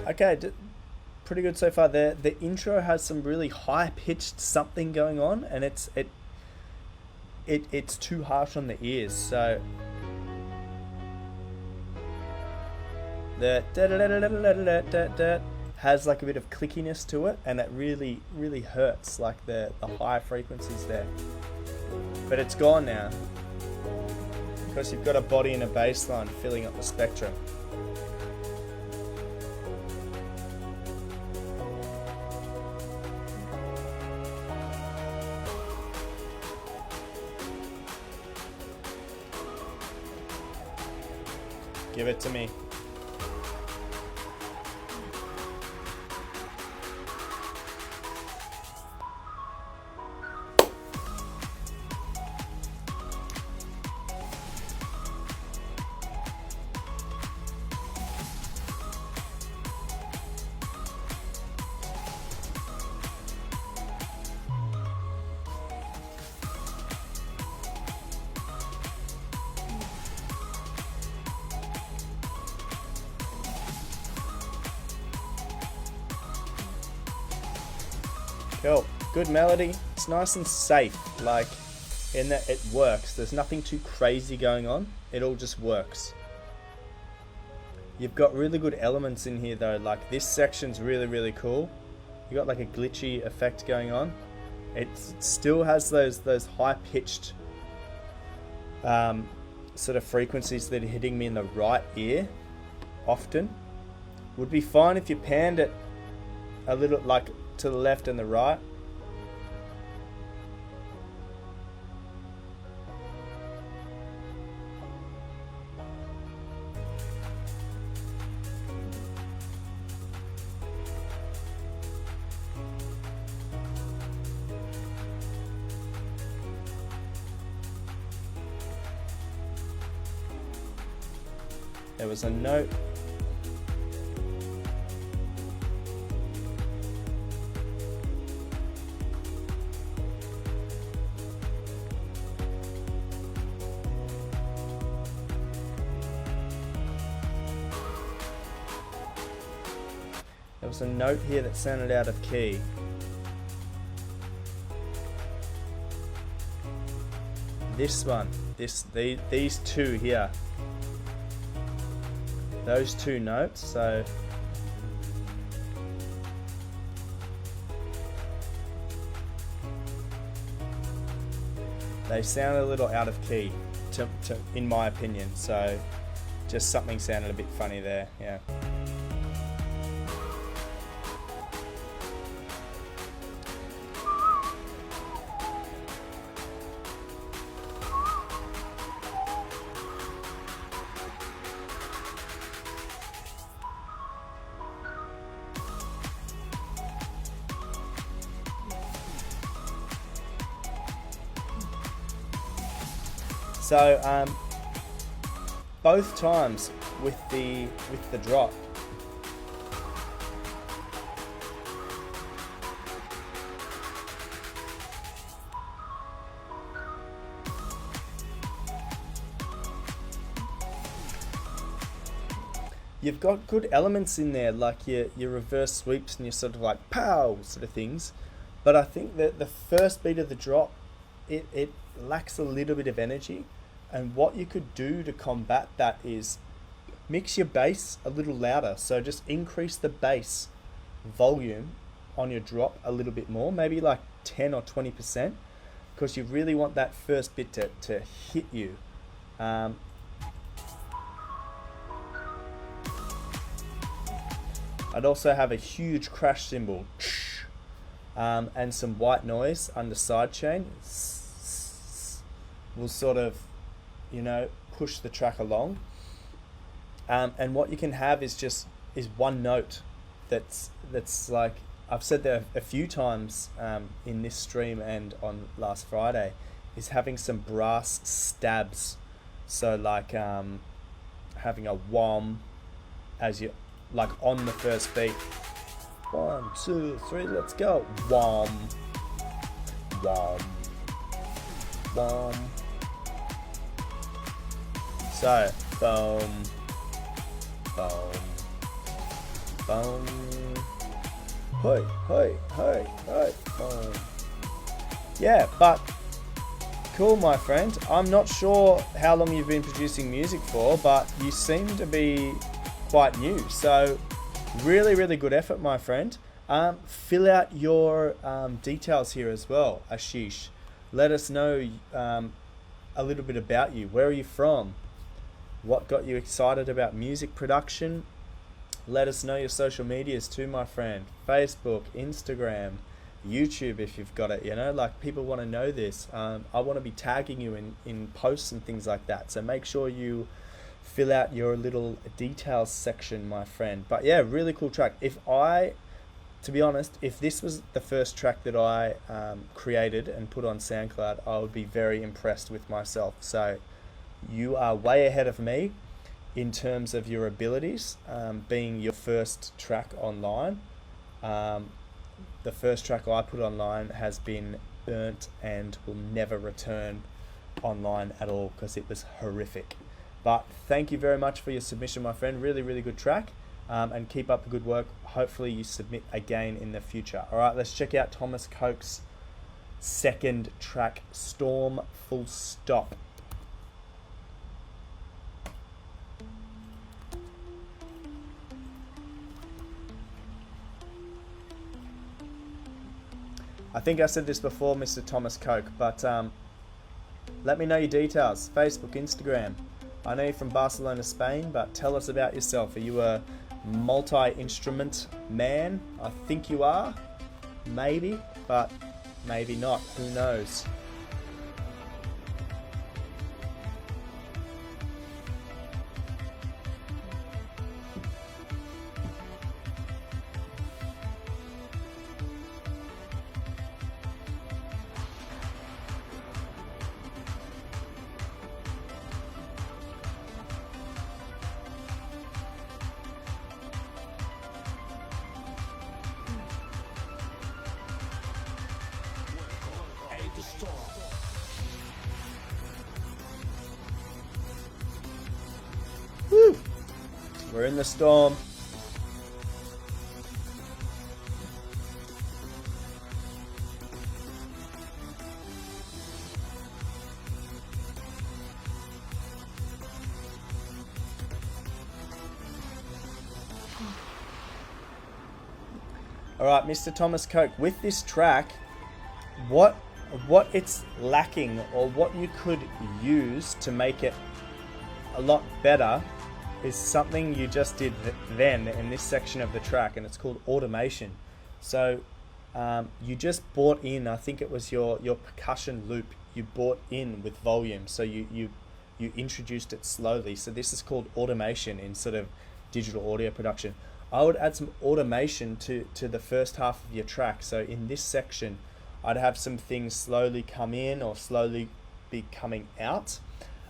Okay, pretty good so far. The intro has some really high pitched something going on, and it's too harsh on the ears. So the has like a bit of clickiness to it, and it really hurts, like the high frequencies there. But it's gone now because you've got a body and a bass line filling up the spectrum. Give it to me. Cool. Good melody. It's nice and safe, like in that it works. There's nothing too crazy going on. It all just works. You've got really good elements in here though, like this section's really cool. You got like a glitchy effect going on. It still has those high pitched sort of frequencies that are hitting me in the right ear often. Would be fine if you panned it a little, like to the left and the right. There was a note. There was a note here that sounded out of key. This one, these two here. Those two notes, so they sound a little out of key, in my opinion. So just something sounded a bit funny there, yeah. So both times with the drop, you've got good elements in there, like your reverse sweeps and your sort of like pow sort of things. But I think that the first beat of the drop, it lacks a little bit of energy. And what you could do to combat that is mix your bass a little louder. So just increase the bass volume on your drop a little bit more, maybe like 10 or 20%, because you really want that first bit to hit you. I'd also have a huge crash cymbal, and some white noise under sidechain. Will sort of, push the track along. And what you can have is one note that's like, I've said there a few times in this stream and on last Friday, is having some brass stabs. So like having a whom as you, like on the first beat. 1, 2, 3, let's go. Whom, whom, whom. So, boom, boom, boom. Hey, hey, hey, hey, boom. Yeah, but cool, my friend. I'm not sure how long you've been producing music for, but you seem to be quite new. So, really, really good effort, my friend. Fill out your details here as well, Ashish. Let us know a little bit about you. Where are you from? What got you excited about music production? Let us know your social medias too, my friend. Facebook, Instagram, YouTube if you've got it, like people want to know this. I want to be tagging you in posts and things like that. So make sure you fill out your little details section, my friend. But yeah, really cool track. To be honest, if this was the first track that I created and put on SoundCloud, I would be very impressed with myself. So you are way ahead of me in terms of your abilities, being your first track online. The first track I put online has been burnt and will never return online at all because it was horrific. But thank you very much for your submission, my friend. Really, really good track. And keep up the good work. Hopefully you submit again in the future. All right, let's check out Thomas Coke's second track, Storm Full Stop. I think I said this before, Mr. Thomas Coke, but let me know your details. Facebook, Instagram. I know you're from Barcelona, Spain, but tell us about yourself. Are you a multi-instrument man? I think you are. Maybe, but maybe not. Who knows? Woo! We're in the storm. All right, Mr. Thomas Coke, with this track, what it's lacking, or what you could use to make it a lot better, is something you just did then in this section of the track, and it's called automation. So you just brought in, I think it was your percussion loop, you brought in with volume, so you introduced it slowly. So this is called automation in sort of digital audio production. I would add some automation to the first half of your track. So in this section, I'd have some things slowly come in or slowly be coming out.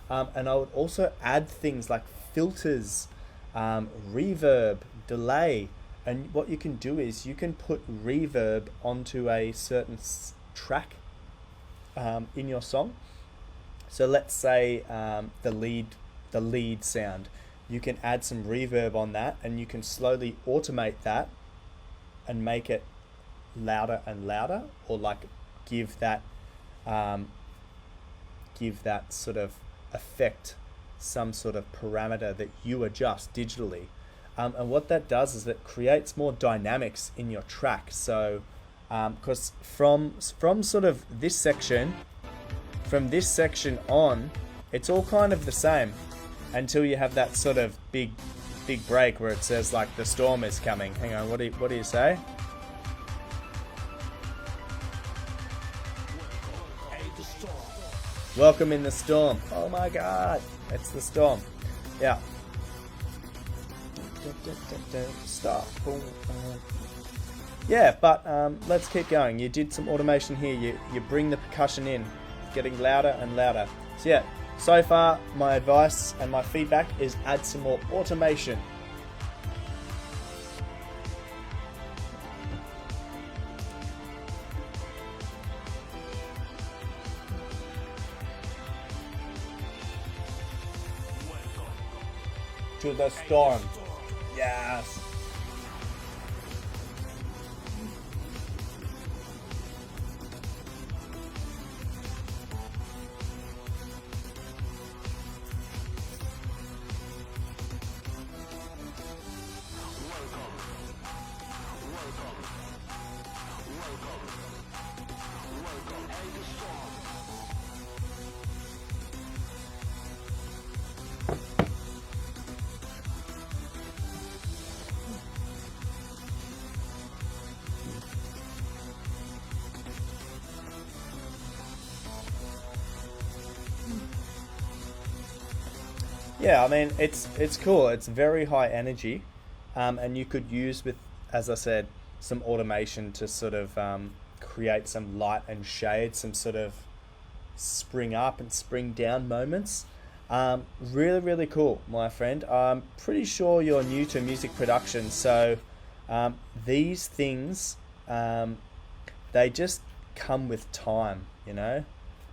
And I would also add things like filters, reverb, delay. And what you can do is you can put reverb onto a certain track in your song. So let's say the lead sound. You can add some reverb on that, and you can slowly automate that and make it louder and louder, or like give that sort of effect some sort of parameter that you adjust digitally. And what that does is it creates more dynamics in your track. So because from sort of this section, from this section on, it's all kind of the same until you have that sort of big big break where it says like the storm is coming. Hang on, what do you say? Welcome in the storm. Oh my god, it's the storm. Yeah. Stop. Yeah, but let's keep going. You did some automation here. You bring the percussion in, getting louder and louder. So yeah, so far my advice and my feedback is add some more automation. To the storm. Yes. Yeah, I mean it's cool. It's very high energy, and you could use with, as I said, some automation to sort of create some light and shade, some sort of spring up and spring down moments. Really, really cool, my friend. I'm pretty sure you're new to music production, so these things they just come with time, you know,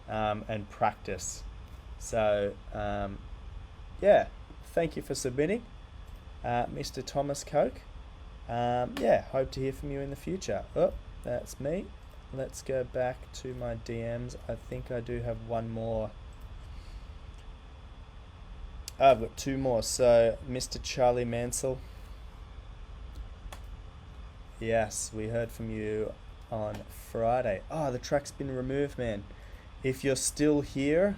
and practice. So. Yeah, thank you for submitting, Mr. Thomas Coke. Yeah, hope to hear from you in the future. Oh, that's me. Let's go back to my DMs. I think I do have one more. Oh, I've got two more. So, Mr. Charlie Mansell. Yes, we heard from you on Friday. Oh, the track's been removed, man. If you're still here,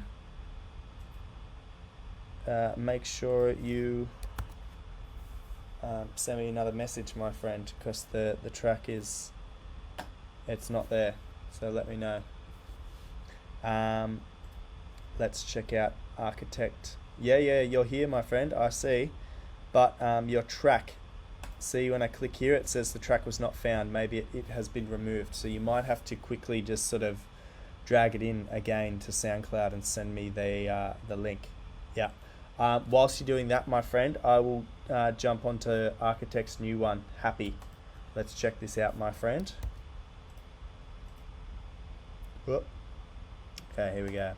make sure you send me another message, my friend, because the track is, it's not there, so let me know. Let's check out Architect. Yeah, you're here, my friend, I see, but your track, see when I click here it says the track was not found. Maybe it has been removed, so you might have to quickly just sort of drag it in again to SoundCloud and send me the link. Yeah. Whilst you're doing that, my friend, I will jump onto Architect's new one, Happy. Let's check this out, my friend. Whoop. Okay, here we go.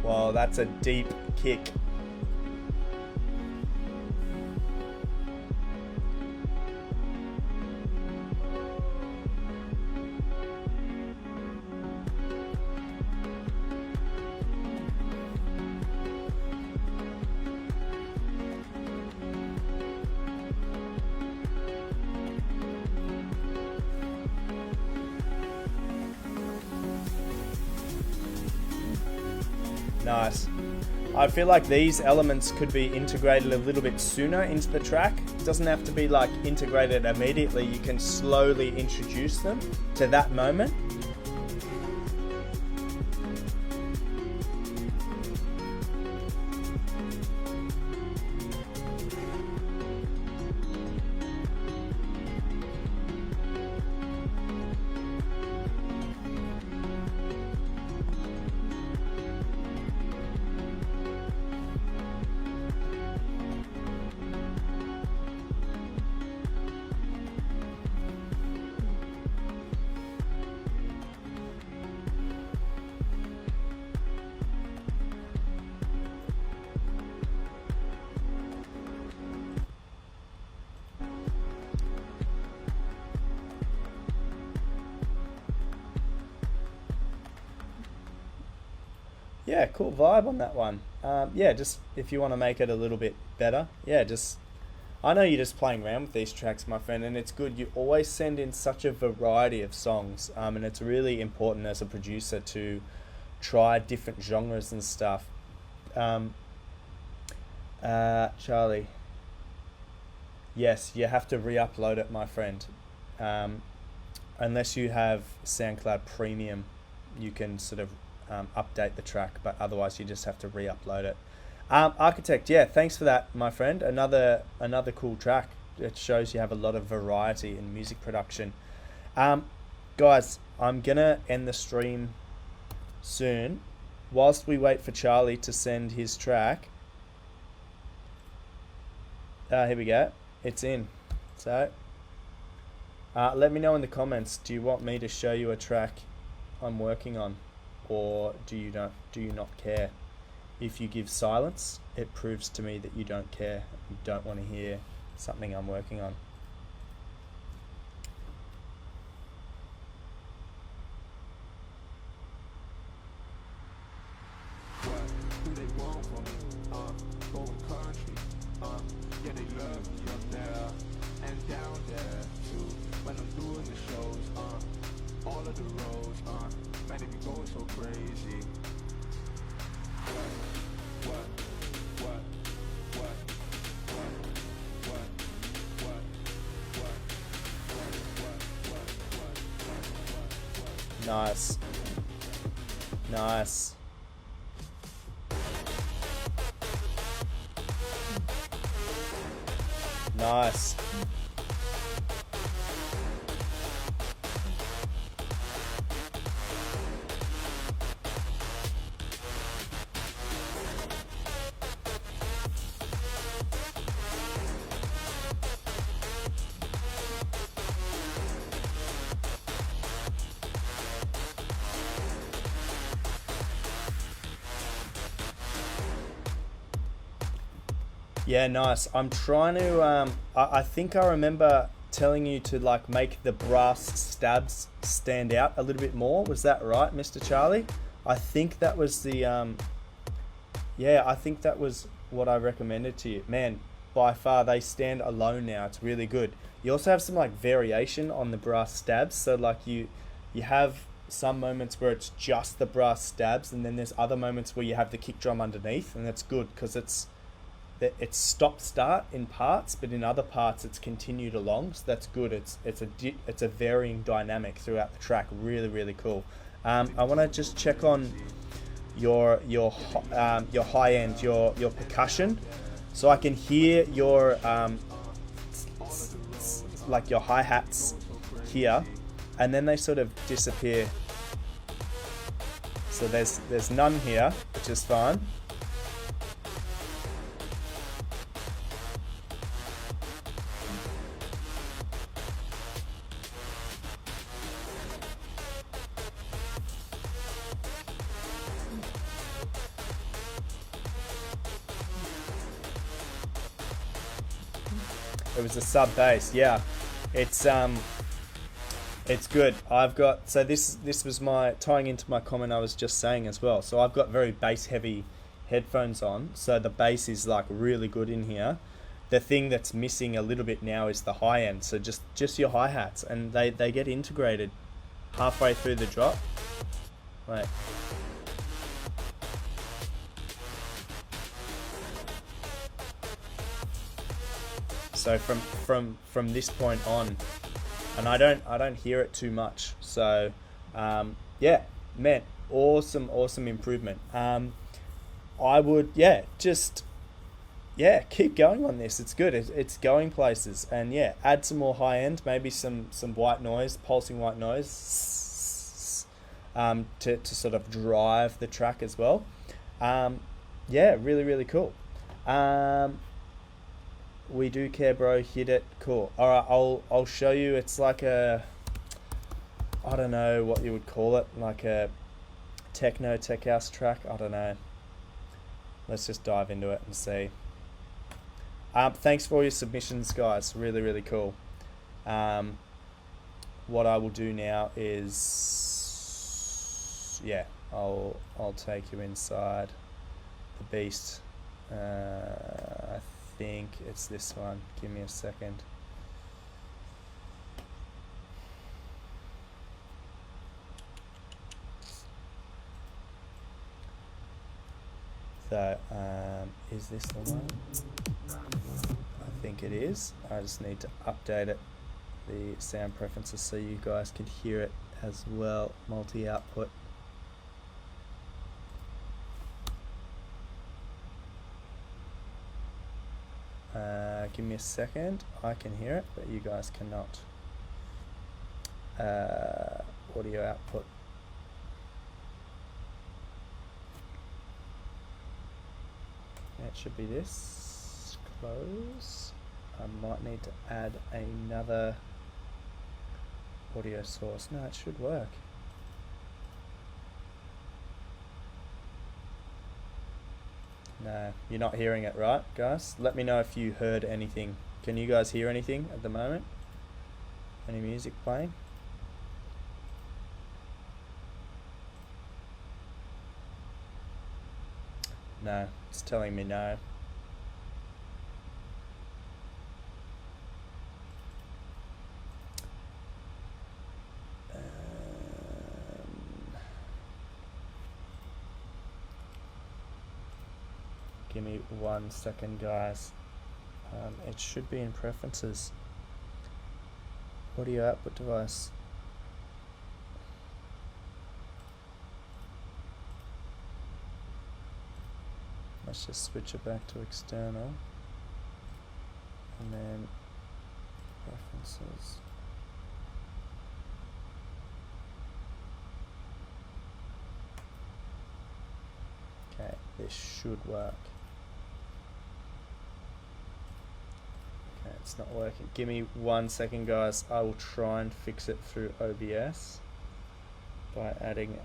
Wow, that's a deep kick. Nice. I feel like these elements could be integrated a little bit sooner into the track. It doesn't have to be like integrated immediately. You can slowly introduce them to that moment. Yeah, cool vibe on that one. Yeah, just if you want to make it a little bit better, yeah, just I know you're just playing around with these tracks, my friend, and it's good. You always send in such a variety of songs, and it's really important as a producer to try different genres and stuff. Um, Charlie, yes, you have to re-upload it, my friend. Um, unless you have SoundCloud Premium, you can sort of update the track, but otherwise you just have to re-upload it. Architect, yeah, thanks for that, my friend. Another cool track. It shows you have a lot of variety in music production. Guys, I'm gonna end the stream soon. Whilst we wait for Charlie to send his track, here we go. It's in. So, let me know in the comments. Do you want me to show you a track I'm working on, or do you not care? If you give silence, it proves to me that you don't care. You don't want to hear something I'm working on. Who they want from me, going country, yeah they love me up there and down there too. When I'm doing the shows, all of the roads, man they be going so crazy. Nice. Nice. Nice. Yeah, nice. I'm trying to. I think I remember telling you to like make the brass stabs stand out a little bit more. Was that right, Mr. Charlie? I think that was the. Yeah, I think that was what I recommended to you. Man, by far they stand alone now. It's really good. You also have some like variation on the brass stabs. So like you have some moments where it's just the brass stabs, and then there's other moments where you have the kick drum underneath, and that's good because it's stop start in parts, but in other parts it's continued along. So that's good. It's a varying dynamic throughout the track. Really, really cool. I want to just check on your high end, your percussion, so I can hear your like your hi-hats here, and then they sort of disappear. So there's none here, which is fine. It was a sub bass, yeah. It's good. I've got, so this was my tying into my comment I was just saying as well. So I've got very bass heavy headphones on, so the bass is like really good in here. The thing that's missing a little bit now is the high end. So just your hi-hats, and they get integrated halfway through the drop. Wait. So from this point on, and I don't hear it too much. So yeah, man, awesome improvement. I would keep going on this. It's good. It's going places, and yeah, add some more high end, maybe some white noise, pulsing white noise, to sort of drive the track as well. Yeah, really cool. We do care, bro. Hit it. Cool. All right, I'll show you. It's like a, I don't know what you would call it, like a techno tech house track. I don't know. Let's just dive into it and see. Thanks for all your submissions, guys. Really cool. What I will do now is, yeah, I'll take you inside the beast. I think it's this one. Give me a second. So, is this the one? I think it is. I just need to update it, the sound preferences, so you guys can hear it as well. Multi-output. Give me a second. I can hear it, but you guys cannot. Audio output. It should be this. Close. I might need to add another audio source. No, it should work. No, you're not hearing it, right, guys? Let me know if you heard anything. Can you guys hear anything at the moment? Any music playing? No, it's telling me no. Give me 1 second, guys. It should be in preferences. Audio output device. Let's just switch it back to external. And then preferences. Okay, this should work. Okay, it's not working. Give me 1 second, guys. I will try and fix it through OBS by adding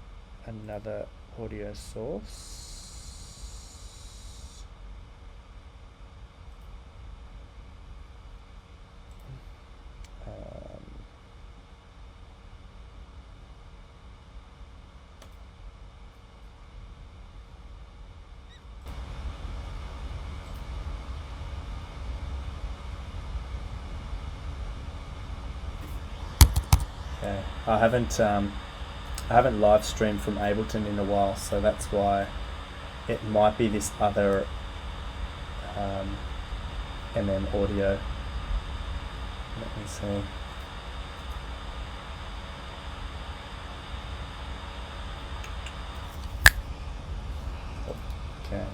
another audio source. Okay, I haven't live streamed from Ableton in a while, so that's why it might be this other MM audio. Let me see. Okay.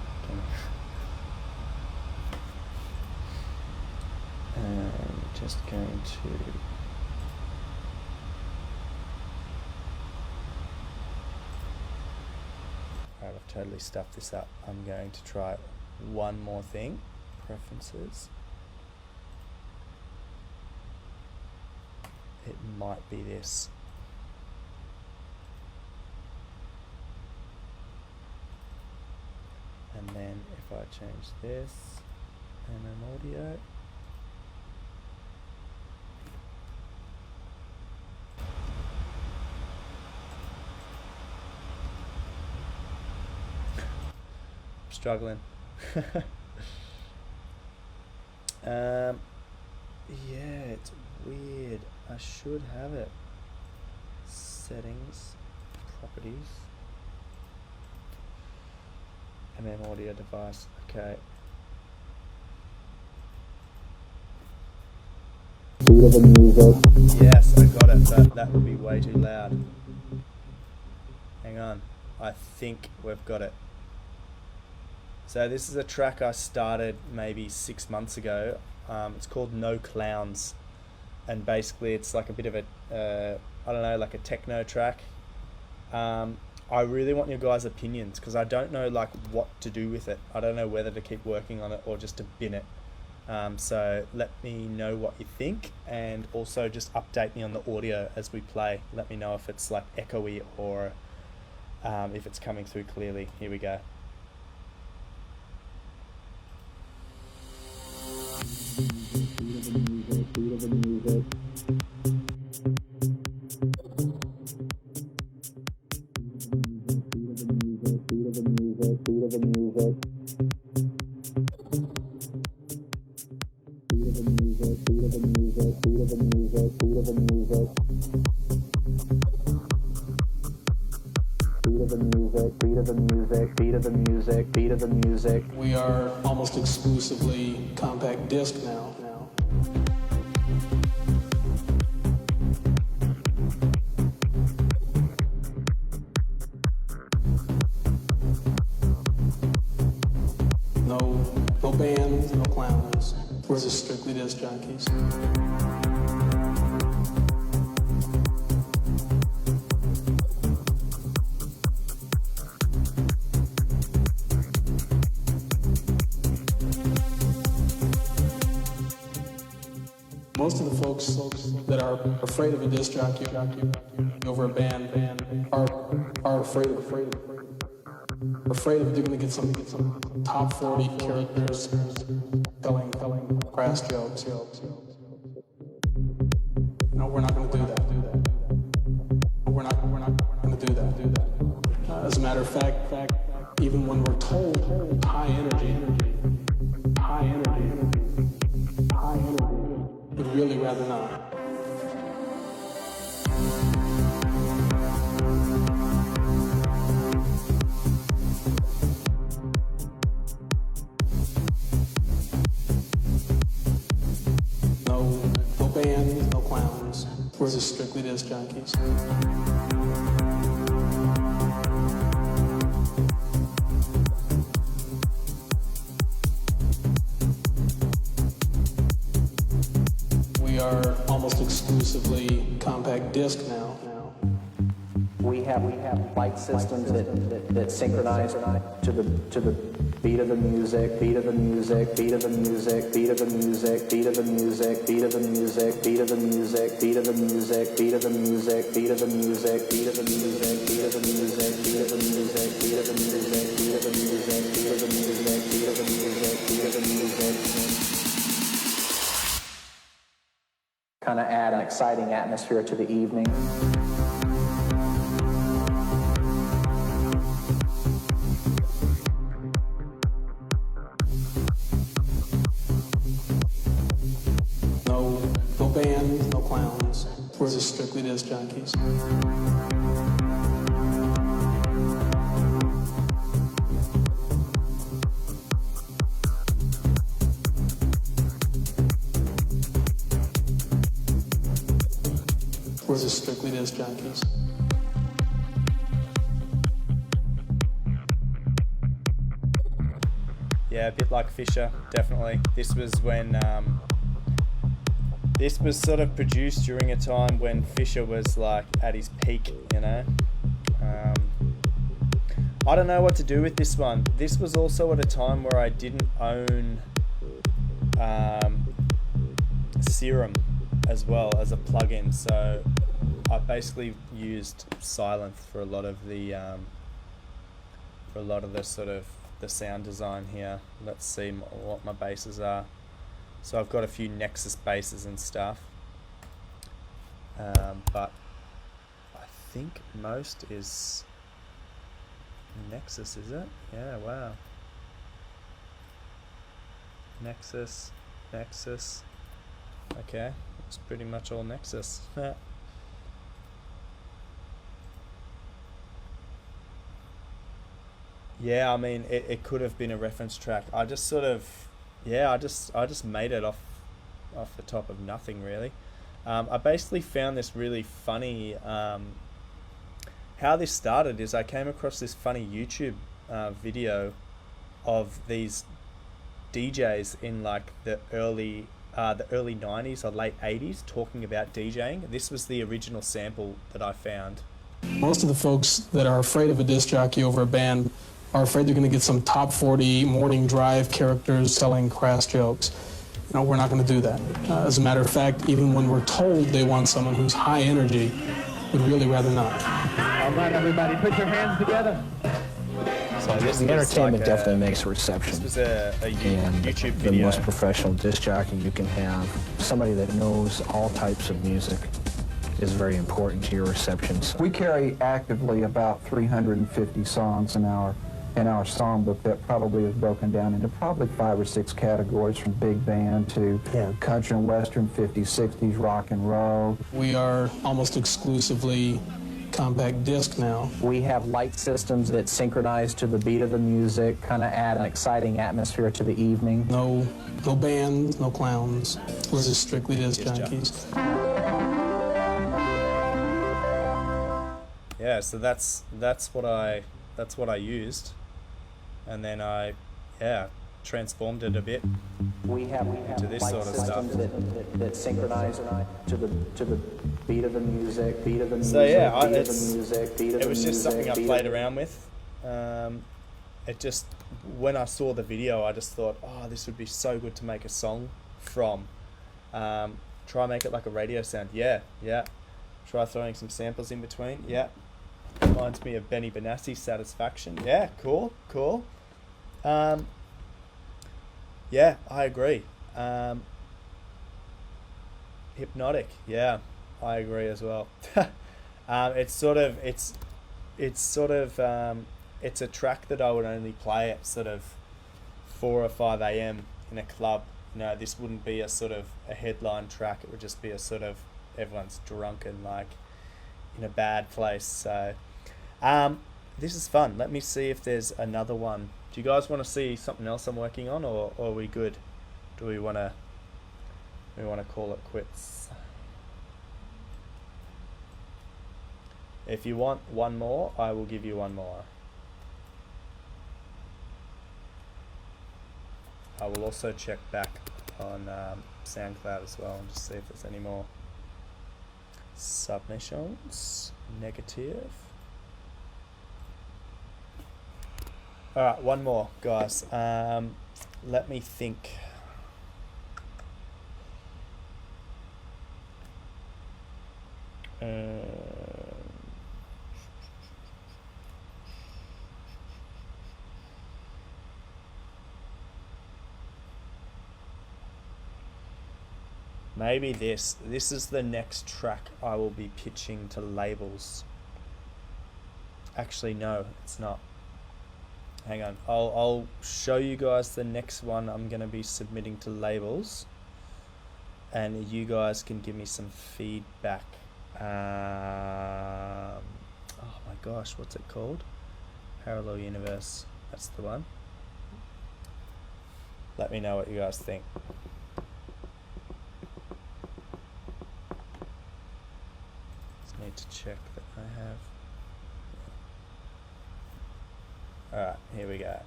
Just going to. Alright, I've totally stuffed this up. I'm going to try one more thing. Preferences. It might be this. And then if I change this and an audio. Struggling. Yeah, it's weird. I should have it. Settings, properties, MM audio device. Okay. Yes, I got it, but that would be way too loud. Hang on. I think we've got it. So this is a track I started maybe 6 months ago. It's called No Clowns, and basically it's like a bit of a, I don't know, like a techno track. I really want your guys' opinions because I don't know like what to do with it. I don't know whether to keep working on it or just to bin it. So let me know what you think, and also just update me on the audio as we play. Let me know if it's like echoey or if it's coming through clearly. Here we go. We are almost exclusively compact disc now. No bands, no clowns. We're just strictly disc junkies. Most of the folks that are afraid of a disc jockey over a band are afraid of they're going to get some top 40 characters telling crass jokes. No, we're not going to do that. We're not going to do that. As a matter of fact, even when we're told high energy, we'd really rather not. No bands, no clowns. We're just strictly disc junkies. We are almost exclusively compact disc now. We have light systems that synchronize to the beat of the music, beat of the music, beat of the music, beat of the music, beat of the music, beat of the music, beat of the music, beat of the music, beat of the music, beat of the music, beat of the music, beat of the music, beat of the music, beat of the music, beat of the music, beat of the music, beat of the music, beat of the music. Kind of add an exciting atmosphere to the evening. No bands, no clowns. We're just strictly disc junkies. We're just strictly disc junkies. Yeah, a bit like Fisher, definitely. This was when this was sort of produced during a time when Fisher was like at his peak, you know. I don't know what to do with this one. This was also at a time where I didn't own Serum as well as a plugin, so I basically used Sylenth for a lot of the sort of the sound design here. Let's see what my basses are. So I've got a few Nexus basses and stuff, but I think most is Nexus, is it? Yeah, wow. Nexus. Okay, it's pretty much all Nexus. Yeah, I mean, it could have been a reference track. I just sort of, yeah, I just made it off the top of nothing, really. I basically found this really funny. How this started is I came across this funny YouTube video of these DJs in like the early 90s or late 80s talking about DJing. This was the original sample that I found. Most of the folks that are afraid of a disc jockey over a band are afraid they're going to get some top 40 morning drive characters telling crass jokes. No, we're not going to do that. As a matter of fact, even when we're told they want someone who's high energy, we'd really rather not. All right, everybody, put your hands together. So this The entertainment definitely makes a reception. This was a And YouTube the video. most professional disc jockey you can have, somebody that knows all types of music, is very important to your receptions. We carry actively about 350 songs an hour, in our songbook that probably is broken down into probably 5 or 6 categories, from big band to country and western, 50s, 60s, rock and roll. We are almost exclusively compact disc now. We have light systems that synchronize to the beat of the music, kind of add an exciting atmosphere to the evening. No bands, no clowns. We're just strictly disc junkies. Yeah, so that's what I used, and then I transformed it a bit. We have To this light sort of stuff. systems that synchronize to the beat of the music, beat of the music, So yeah, beat of the music, beat of it was the just music, something I beat played of- around with. It just, when I saw the video, I just thought, oh, this would be so good to make a song from. Try and make it like a radio sound. Yeah. Try throwing some samples in between. Yeah. Reminds me of Benny Benassi, Satisfaction. Yeah, cool. Yeah, I agree. Hypnotic. Yeah, I agree as well. It's a track that I would only play at sort of 4 or 5 a.m. in a club. You know, this wouldn't be a sort of a headline track. It would just be a sort of, everyone's drunk and like in a bad place. So this is fun. Let me see if there's another one. Do you guys want to see something else I'm working on, or are we good? Do we want to call it quits? If you want one more, I will give you one more. I will also check back on SoundCloud as well and just see if there's any more submissions. Negative. Alright, one more, guys. Let me think. Maybe this is the next track I will be pitching to labels. Actually, no, it's not. Hang on, I'll show you guys the next one I'm going to be submitting to labels, and you guys can give me some feedback. Oh my gosh, what's it called? Parallel Universe, that's the one. Let me know what you guys think. Just need to check that I have. Alright, here we go.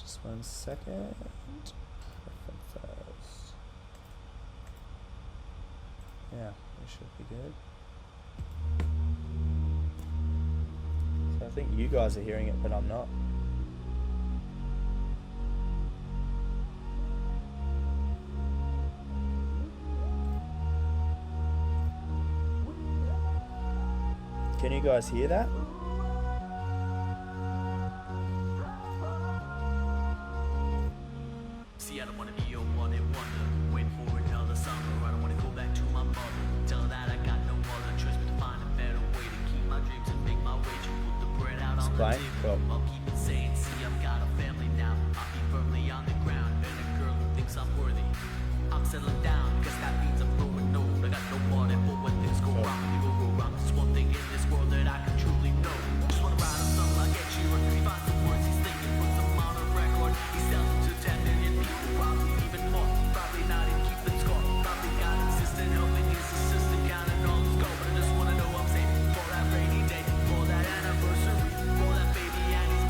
Just 1 second. Preferences. Yeah, we should be good. So I think you guys are hearing it, but I'm not. Can you guys hear that? See, I don't wanna be your one and wonder. Wait for another summer. I don't wanna go back to my mother. Tell her that I got no other choice but to find a better way to keep my dreams and make my wage and put the bread out on the Explain. table. Cool. I'll keep it saying, see, I've got a family now. I'll be firmly on the ground. And a girl who thinks I'm worthy. I'm settling down, cause that means I'm growing old. I got no water, but when things go wrong, they go wrong. There's one thing in this world that I can truly know. Just wanna write a song like Ed Sheeran. Find some words he's thinking, put them on a record. He sells them to 10 million people, probably even more. Probably not in keeping score. Probably got assistant helping his assistant counting all his gold. But I just wanna know I'm saving for that rainy day, for that anniversary, for that baby and his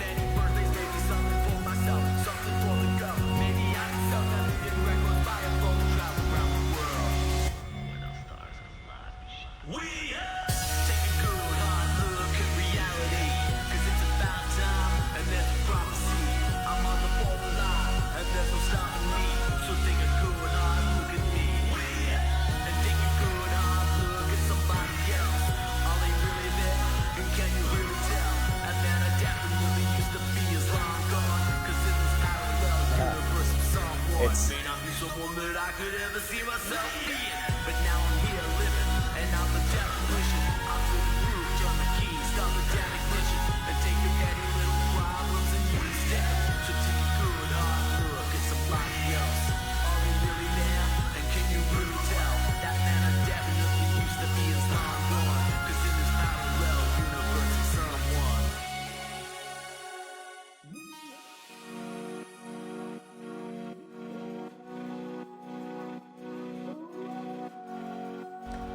it's May not be someone that I could ever see myself being, but now I'm here living, and I'm the definition. I'm living through, turn the key, stop the damn ignition, and take your petty little problems and you instead. So take a good hard look at somebody else. Are they really there? And can you really tell that man I definitely used to be is long gone? 'Cause in this parallel universe, he's someone.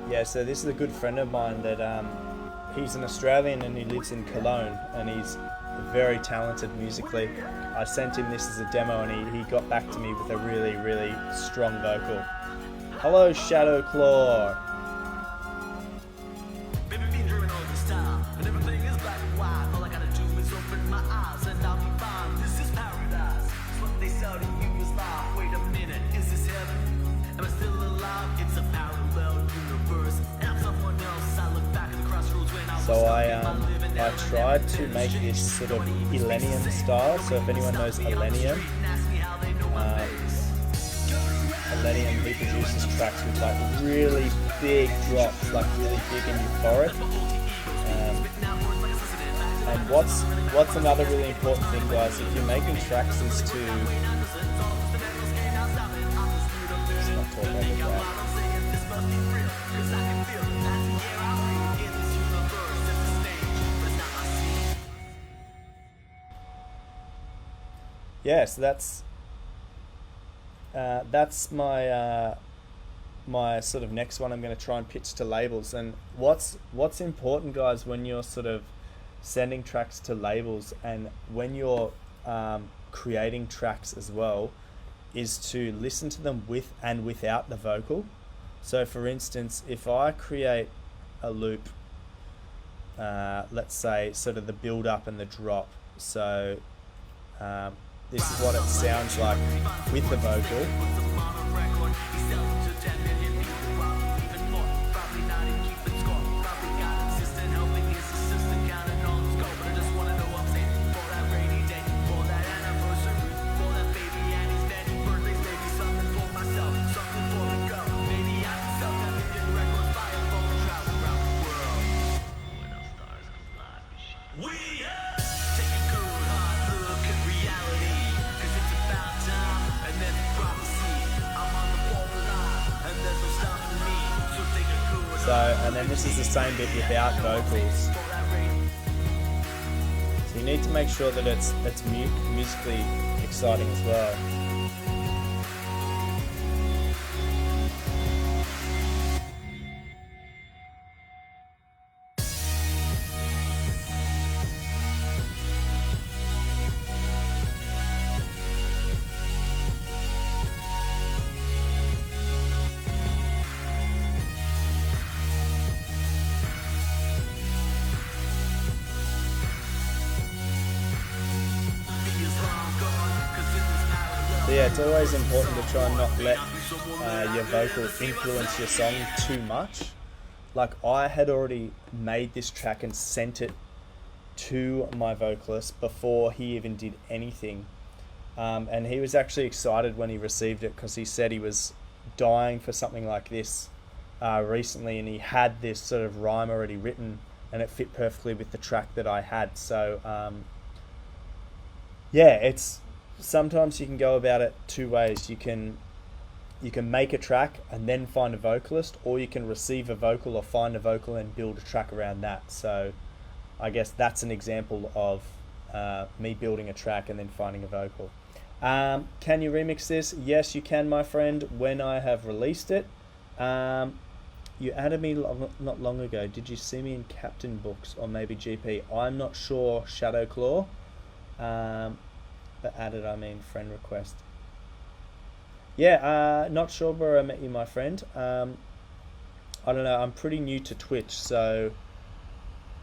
Yeah, so this is a good friend of mine that he's an Australian and he lives in Cologne, and he's very talented musically. I sent him this as a demo and he got back to me with a really, really strong vocal. Hello, Shadow Claw. Baby, been dreaming all this time, and everything is black and white. All I gotta do is open my eyes, and I'll be fine. This is paradise. It's what they sell to you is life. Wait a minute, is this heaven? Am I still alive? It's a parallel universe, and I'm someone else. I look back at the crossroads when I was So stuck in my living I tried to make this sort of Illenium style. So if anyone knows Illenium, Illenium, he produces tracks with like really big drops, like really big and euphoric. And what's another really important thing, guys? If you're making tracks, is to let's not talk over that. Yeah, so that's my my sort of next one. I'm going to try and pitch to labels. And what's important, guys, when you're sort of sending tracks to labels and when you're creating tracks as well, is to listen to them with and without the vocal. So for instance, if I create a loop, let's say sort of the build up and the drop, so this is what it sounds like with the vocal. So, and then this is the same bit without vocals. So you need to make sure that it's musically exciting as well. So yeah, it's always important to try and not let your vocal influence your song too much. Like, I had already made this track and sent it to my vocalist before he even did anything. And he was actually excited when he received it, because he said he was dying for something like this recently, and he had this sort of rhyme already written and it fit perfectly with the track that I had. So yeah, it's sometimes you can go about it two ways. You can make a track and then find a vocalist, or you can receive a vocal or find a vocal and build a track around that. So I guess that's an example of me building a track and then finding a vocal. Can you remix this? Yes, you can, my friend, when I have released it. You added me not long ago. Did you see me in Captain Books or maybe GP? I'm not sure, Shadow Claw. But added, I mean friend request. Yeah, not sure where I met you, my friend. I don't know, I'm pretty new to Twitch, so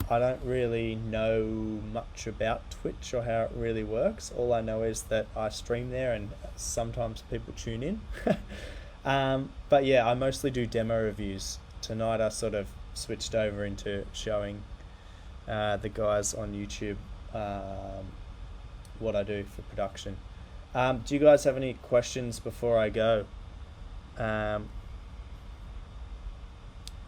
I don't really know much about Twitch or how it really works. All I know is that I stream there and sometimes people tune in. But yeah, I mostly do demo reviews. Tonight I sort of switched over into showing the guys on YouTube what I do for production. Do you guys have any questions before I go?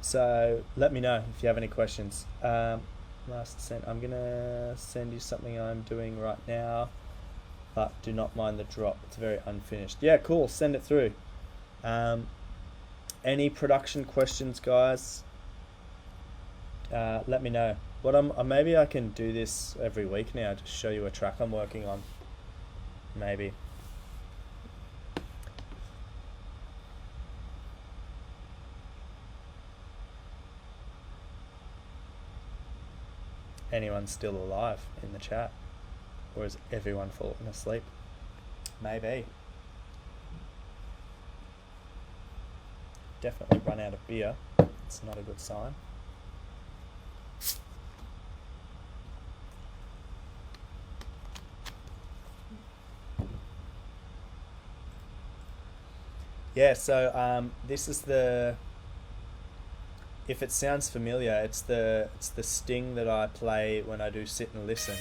So let me know if you have any questions. Last sent. I'm gonna send you something I'm doing right now, but do not mind the drop. It's very unfinished. Yeah, cool. Send it through. Any production questions, guys? Let me know. Maybe I can do this every week now. Just show you a track I'm working on. Maybe. Anyone still alive in the chat? Or is everyone falling asleep? Maybe. Definitely run out of beer. It's not a good sign. Yeah, so this is the, if it sounds familiar, it's the sting that I play when I do sit and listen.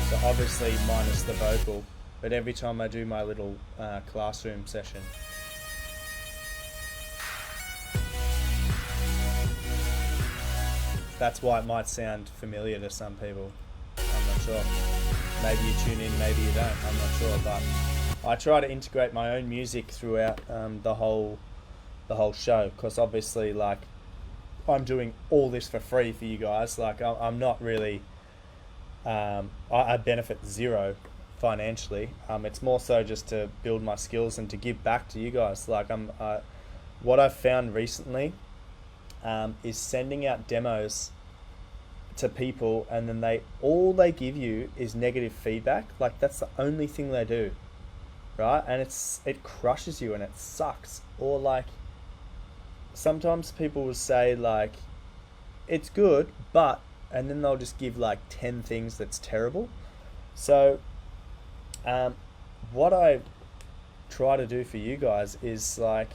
So obviously minus the vocal, but every time I do my little classroom session. That's why it might sound familiar to some people. I'm not sure. Maybe you tune in, maybe you don't. I'm not sure, but I try to integrate my own music throughout the whole show, because obviously, like, I'm doing all this for free for you guys. Like, I'm not really. I benefit zero financially. It's more so just to build my skills and to give back to you guys. Like, what I've found recently is sending out demos to people, and then all they give you is negative feedback. Like, that's the only thing they do, right? And it crushes you and it sucks. Or like, sometimes people will say like, it's good, but, and then they'll just give like 10 things that's terrible. So what I try to do for you guys is, like,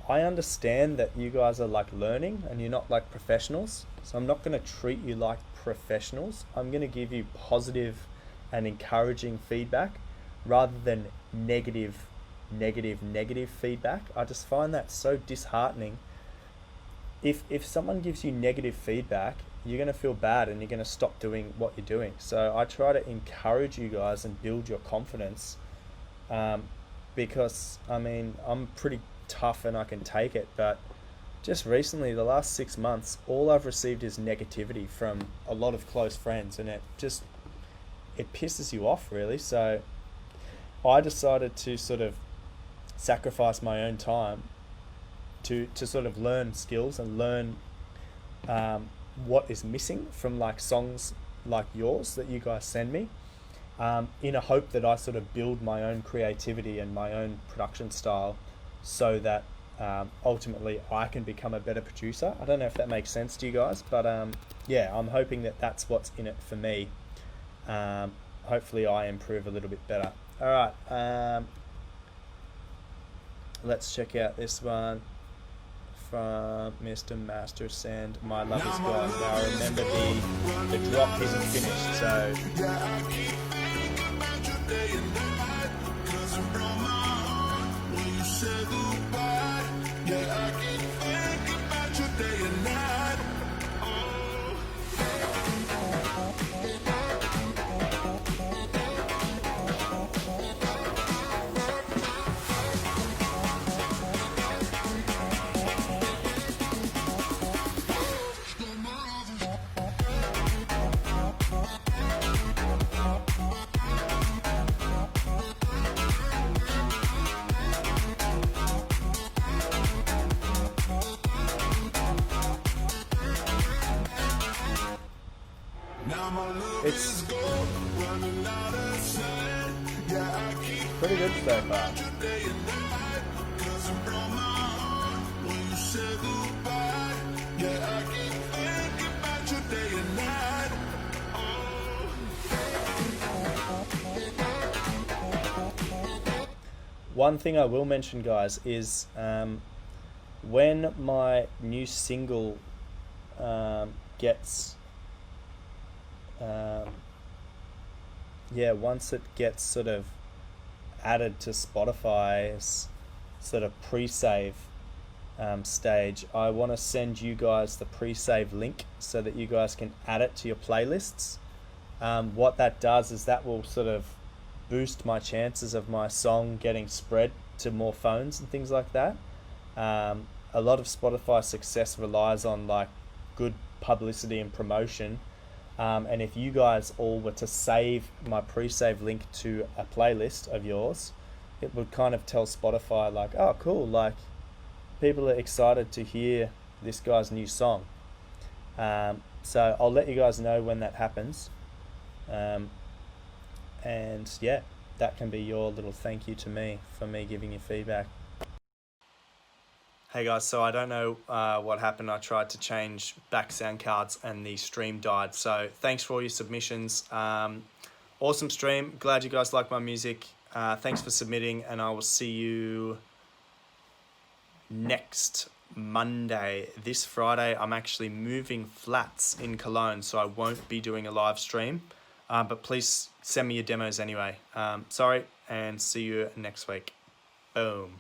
I understand that you guys are like learning and you're not like professionals. So I'm not going to treat you like professionals. I'm going to give you positive and encouraging feedback rather than negative feedback. I just find that so disheartening. If someone gives you negative feedback, you're going to feel bad and you're going to stop doing what you're doing. So I try to encourage you guys and build your confidence, because I mean, I'm pretty tough and I can take it, but just recently, the last 6 months, all I've received is negativity from a lot of close friends, and it pisses you off, really. So I decided to sort of sacrifice my own time to sort of learn skills and learn what is missing from like songs like yours that you guys send me, in a hope that I sort of build my own creativity and my own production style, so that ultimately I can become a better producer. I don't know if that makes sense to you guys, but yeah, I'm hoping that that's what's in it for me. Hopefully I improve a little bit better. All right, let's check out this one from Mr. Master Sand. My love is gone. Now remember, the drop isn't finished, so it's pretty good so far. One thing I will mention, guys, is when my new single gets yeah, once it gets sort of added to Spotify's sort of pre-save stage, I want to send you guys the pre-save link so that you guys can add it to your playlists. What that does is that will sort of boost my chances of my song getting spread to more phones and things like that. A lot of Spotify success relies on like good publicity and promotion. And if you guys all were to save my pre-save link to a playlist of yours, it would kind of tell Spotify like, oh cool, like people are excited to hear this guy's new song. So I'll let you guys know when that happens. And yeah, that can be your little thank you to me for me giving you feedback. Hey guys, so I don't know what happened. I tried to change back sound cards and the stream died. So thanks for all your submissions. Awesome stream. Glad you guys like my music. Thanks for submitting, and I will see you next Monday. This Friday, I'm actually moving flats in Cologne, so I won't be doing a live stream. But please send me your demos anyway. Sorry, and see you next week. Boom.